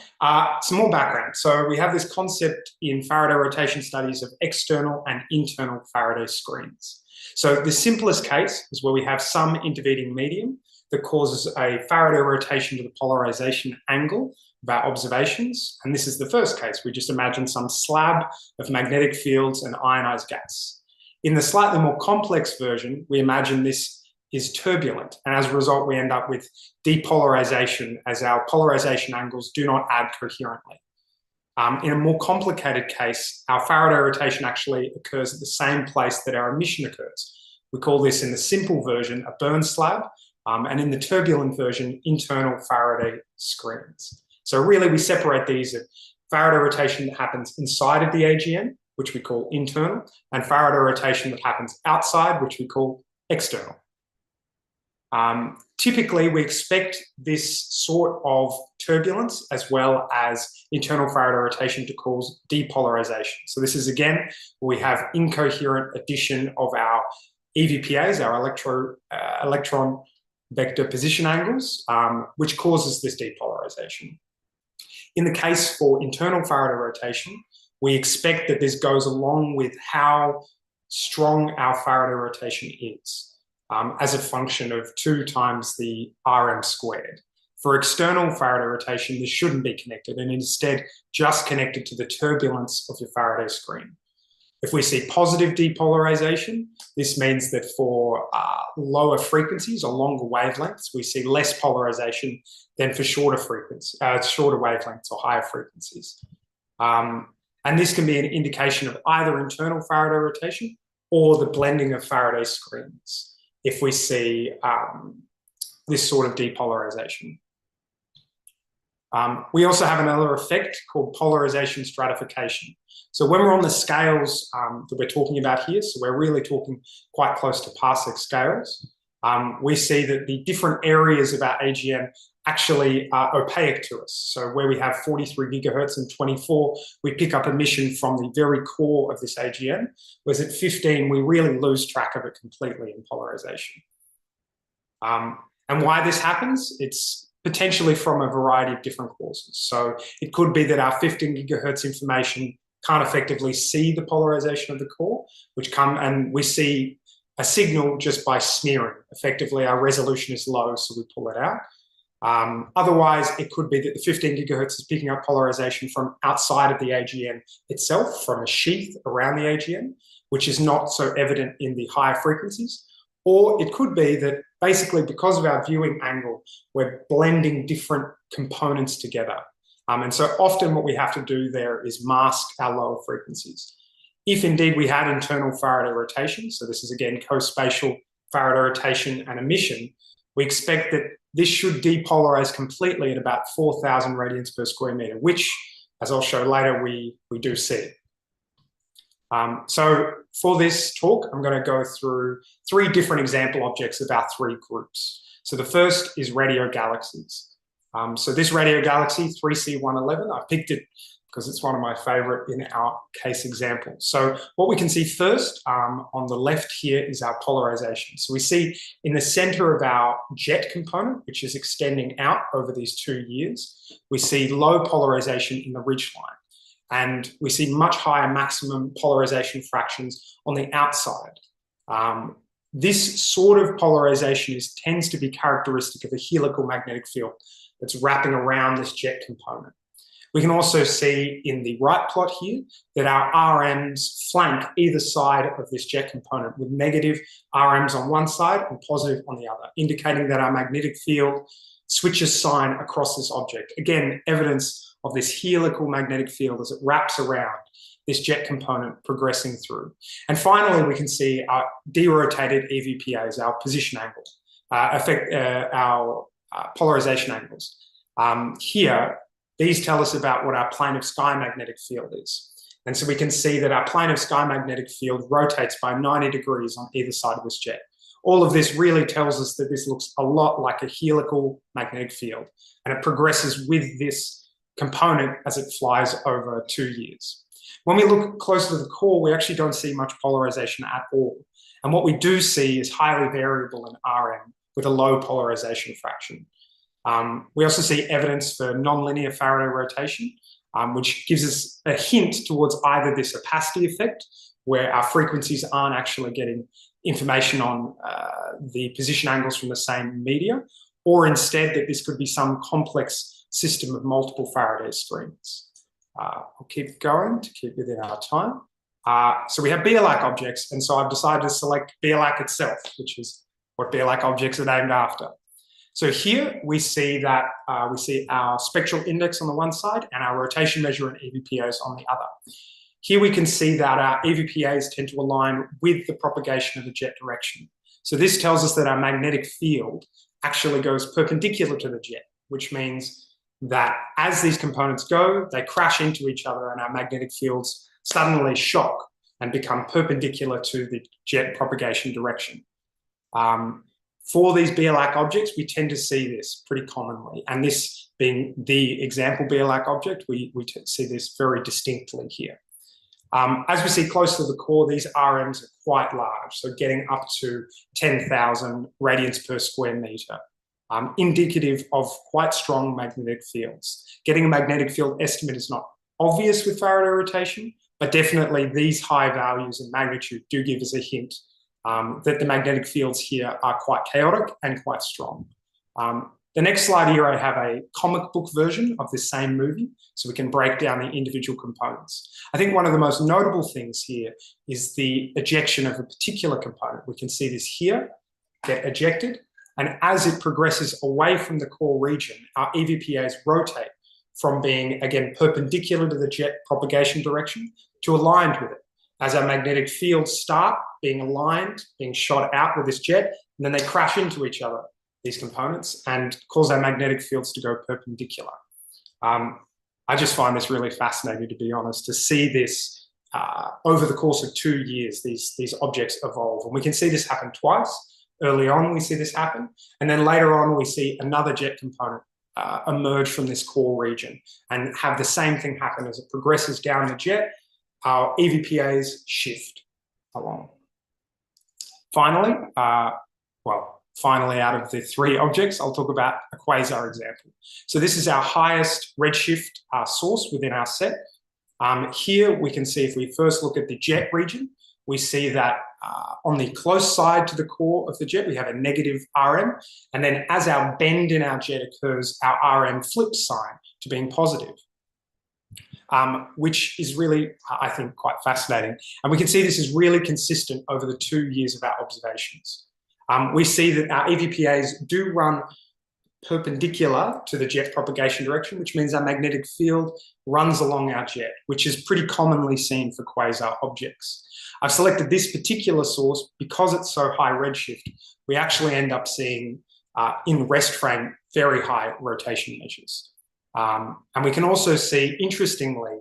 Some more background. So we have this concept in Faraday rotation studies of external and internal Faraday screens. So the simplest case is where we have some intervening medium that causes a Faraday rotation to the polarization angle of our observations. And this is the first case. We just imagine some slab of magnetic fields and ionized gas. In the slightly more complex version, we imagine this is turbulent. And as a result, we end up with depolarization as our polarization angles do not add coherently. In a more complicated case, our Faraday rotation actually occurs at the same place that our emission occurs. We call this, in the simple version, a burn slab, and in the turbulent version, internal Faraday screens. So really, we separate these at Faraday rotation that happens inside of the AGN, which we call internal, and Faraday rotation that happens outside, which we call external. Typically, we expect this sort of turbulence as well as internal Faraday rotation to cause depolarization. So this is, again, we have incoherent addition of our EVPAs, our electron vector position angles, which causes this depolarization. In the case for internal Faraday rotation, we expect that this goes along with how strong our Faraday rotation is, as a function of 2 times the Rm squared. For external Faraday rotation, this shouldn't be connected and instead just connected to the turbulence of your Faraday screen. If we see positive depolarization, this means that for lower frequencies or longer wavelengths, we see less polarization than for shorter wavelengths or higher frequencies. And this can be an indication of either internal Faraday rotation or the blending of Faraday screens if we see this sort of depolarization. We also have another effect called polarization stratification. So when we're on the scales that we're talking about here, so we're really talking quite close to parsec scales, we see that the different areas of our AGN actually are opaque to us. So where we have 43 gigahertz and 24, we pick up emission from the very core of this AGN, whereas at 15, we really lose track of it completely in polarization. And why this happens? It's potentially from a variety of different causes. So it could be that our 15 gigahertz information can't effectively see the polarization of the core, and we see a signal just by smearing. Effectively, our resolution is low, so we pull it out. Otherwise, it could be that the 15 gigahertz is picking up polarization from outside of the AGN itself, from a sheath around the AGN, which is not so evident in the higher frequencies. Or it could be that basically because of our viewing angle, we're blending different components together. And so often what we have to do there is mask our lower frequencies. If indeed we had internal Faraday rotation, so this is again co-spatial Faraday rotation and emission, we expect that this should depolarize completely at about 4,000 radians per square meter, which, as I'll show later, we do see. So for this talk, I'm going to go through 3 different example objects of our 3 groups. So the first is radio galaxies. So this radio galaxy, 3C111, I picked it because it's one of my favorite in our case example. So what we can see first on the left here is our polarization. So we see in the center of our jet component, which is extending out over these 2 years, we see low polarization in the ridgeline. And we see much higher maximum polarization fractions on the outside. This sort of polarization tends to be characteristic of a helical magnetic field that's wrapping around this jet component. We can also see in the right plot here that our RMs flank either side of this jet component with negative RMs on one side and positive on the other, indicating that our magnetic field switches sign across this object. Again, evidence of this helical magnetic field as it wraps around this jet component progressing through. And finally, we can see our derotated EVPAs, our position angle, affect our polarization angles. Here, these tell us about what our plane of sky magnetic field is. And so we can see that our plane of sky magnetic field rotates by 90 degrees on either side of this jet. All of this really tells us that this looks a lot like a helical magnetic field, and it progresses with this component as it flies over 2 years. When we look closer to the core, we actually don't see much polarization at all. And what we do see is highly variable in RM with a low polarization fraction. We also see evidence for nonlinear Faraday rotation, which gives us a hint towards either this opacity effect, where our frequencies aren't actually getting information on the position angles from the same media, or instead that this could be some complex system of multiple Faraday strings. I'll keep going to keep within our time. So we have beer-like objects, and so I've decided to select beer-like itself, which is what beer-like objects are named after. So here we see that we see our spectral index on the one side and our rotation measure and EVPAs on the other. Here we can see that our EVPAs tend to align with the propagation of the jet direction. So this tells us that our magnetic field actually goes perpendicular to the jet, which means that as these components go, they crash into each other and our magnetic fields suddenly shock and become perpendicular to the jet propagation direction. For these beer-like objects, we tend to see this pretty commonly. And this being the example beer-like object, we see this very distinctly here. As we see close to the core, these RMs are quite large, so getting up to 10,000 radians per square meter, indicative of quite strong magnetic fields. Getting a magnetic field estimate is not obvious with Faraday rotation, but definitely these high values in magnitude do give us a hint that the magnetic fields here are quite chaotic and quite strong. The next slide here, I have a comic book version of this same movie, so we can break down the individual components. I think one of the most notable things here is the ejection of a particular component. We can see this here, get ejected, and as it progresses away from the core region, our EVPAs rotate from being, again, perpendicular to the jet propagation direction to aligned with it. As our magnetic fields start being aligned, being shot out with this jet, and then they crash into each other, these components, and cause our magnetic fields to go perpendicular. I just find this really fascinating, to be honest, to see this over the course of 2 years, these objects evolve. And we can see this happen twice. Early on, we see this happen. And then later on, we see another jet component emerge from this core region and have the same thing happen as it progresses down the jet. Our EVPAs shift along. Finally, finally, out of the 3 objects, I'll talk about a quasar example. So this is our highest redshift source within our set. Here we can see, if we first look at the jet region, we see that on the close side to the core of the jet, we have a negative RM. And then as our bend in our jet occurs, our RM flips sign to being positive. Which is really, I think, quite fascinating. And we can see this is really consistent over the 2 years of our observations. We see that our EVPAs do run perpendicular to the jet propagation direction, which means our magnetic field runs along our jet, which is pretty commonly seen for quasar objects. I've selected this particular source because it's so high redshift. We actually end up seeing, in rest frame, very high rotation measures. And we can also see, interestingly,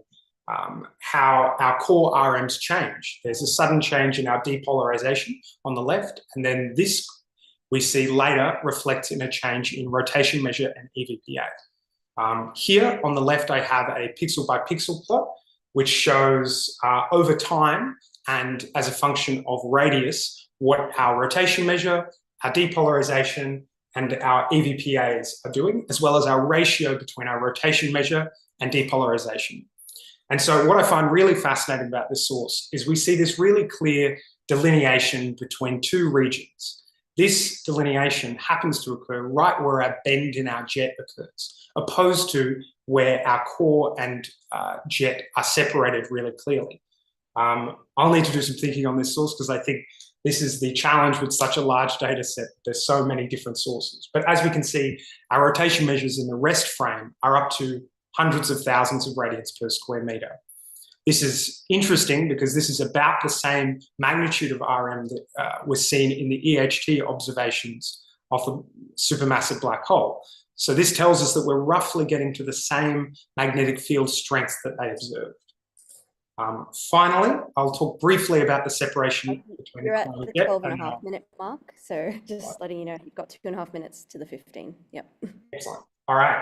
how our core RMs change. There's a sudden change in our depolarization on the left, and then this we see later reflects in a change in rotation measure and EVPA. Here on the left, I have a pixel by pixel plot, which shows over time and as a function of radius, what our rotation measure, our depolarization, and our EVPAs are doing, as well as our ratio between our rotation measure and depolarization. And so what I find really fascinating about this source is we see this really clear delineation between 2 regions. This delineation happens to occur right where our bend in our jet occurs, opposed to where our core and jet are separated really clearly. I'll need to do some thinking on this source because I think This is the challenge with such a large data set. There's so many different sources. But as we can see, our rotation measures in the rest frame are up to hundreds of thousands of radians per square meter. This is interesting because this is about the same magnitude of RM that was seen in the EHT observations of the supermassive black hole. So this tells us that we're roughly getting to the same magnetic field strength that they observed. Finally, I'll talk briefly about the separation between You're the at cloud the jet 12.5 minute mark, so just letting you know, you've got 2.5 minutes to the 15. Yep. Excellent. All right.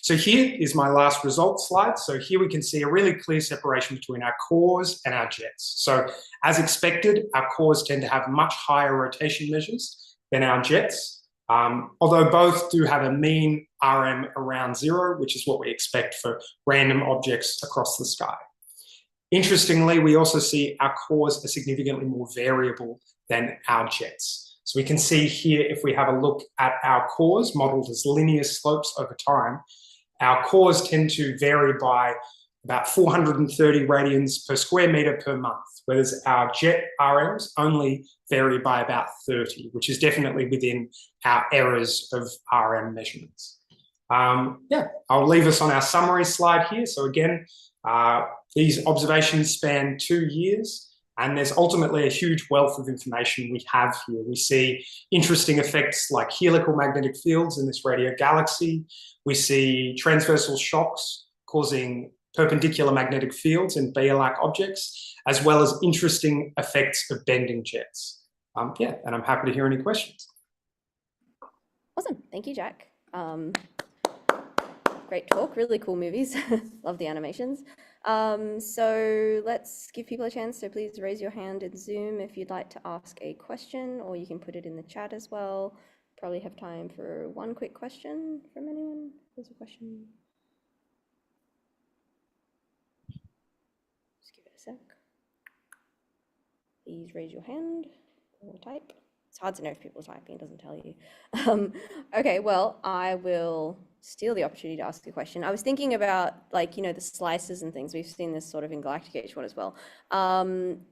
So here is my last results slide. So here we can see a really clear separation between our cores and our jets. So as expected, our cores tend to have much higher rotation measures than our jets, although both do have a mean RM around 0, which is what we expect for random objects across the sky. Interestingly, we also see our cores are significantly more variable than our jets. So we can see here, if we have a look at our cores modeled as linear slopes over time, our cores tend to vary by about 430 radians per square meter per month, whereas our jet RMs only vary by about 30, which is definitely within our errors of RM measurements. Yeah, I'll leave us on our summary slide here. So again, these observations span 2 years. And there's ultimately a huge wealth of information we have here. We see interesting effects like helical magnetic fields in this radio galaxy. We see transversal shocks causing perpendicular magnetic fields in Bayer-like objects, as well as interesting effects of bending jets. Yeah, and I'm happy to hear any questions. Awesome. Thank you, Jack. Great talk. Really cool movies. Love the animations. So let's give people a chance. So please raise your hand in Zoom if you'd like to ask a question, or you can put it in the chat as well. Probably have time for one quick question from anyone. There's a question. Just give it a sec. Please raise your hand or type. It's hard to know if people are typing, it doesn't tell you. Okay, well, I will steal the opportunity to ask a question. I was thinking about, like, you know, the slices and things. We've seen this sort of in Galactic H1 as well.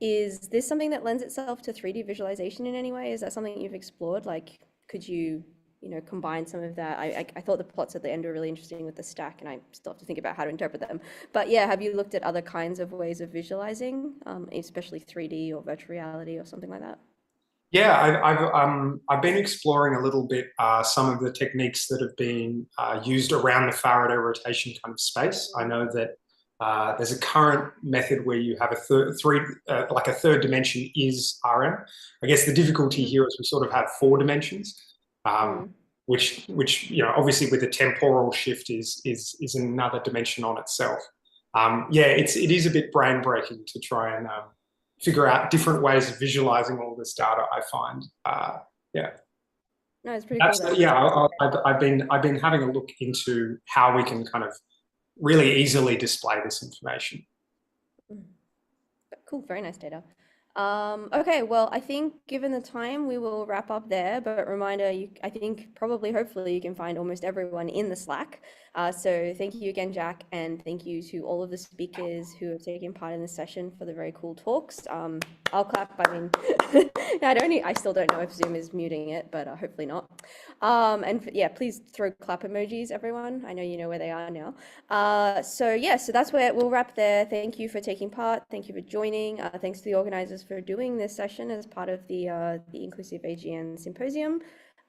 Is this something that lends itself to 3D visualization in any way? Is that something you've explored? Like, could you, you know, combine some of that? I thought the plots at the end were really interesting with the stack, and I still have to think about how to interpret them. But yeah, have you looked at other kinds of ways of visualizing, especially 3D or virtual reality or something like that? Yeah, I've been exploring a little bit some of the techniques that have been used around the Faraday rotation kind of space. I know that there's a current method where you have a third dimension is RM. I guess the difficulty here is we sort of have 4 dimensions, which you know, obviously with a temporal shift is another dimension on itself. Yeah, it is a bit brain breaking to try and figure out different ways of visualizing all this data, I find. Yeah. No, it's pretty cool. Yeah, I've been having a look into how we can kind of really easily display this information. Cool, very nice data. Okay, well, I think given the time, we will wrap up there. But reminder, I think probably, hopefully, you can find almost everyone in the Slack. So thank you again, Jack, and thank you to all of the speakers who have taken part in this session for the very cool talks. I'll clap. I mean, I still don't know if Zoom is muting it, but hopefully not. And yeah, please throw clap emojis, everyone. I know you know where they are now. So yeah, so that's where we'll wrap there. Thank you for taking part. Thank you for joining. Thanks to the organizers for doing this session as part of the Inclusive AGN Symposium.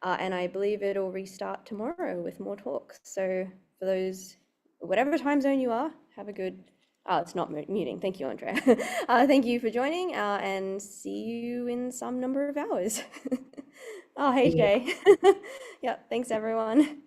And I believe it'll restart tomorrow with more talks. So for those, whatever time zone you are, have a good, it's not muting. Thank you, Andrea. Thank you for joining, and see you in some number of hours. Oh, hey, Jay. Yeah, thanks, everyone.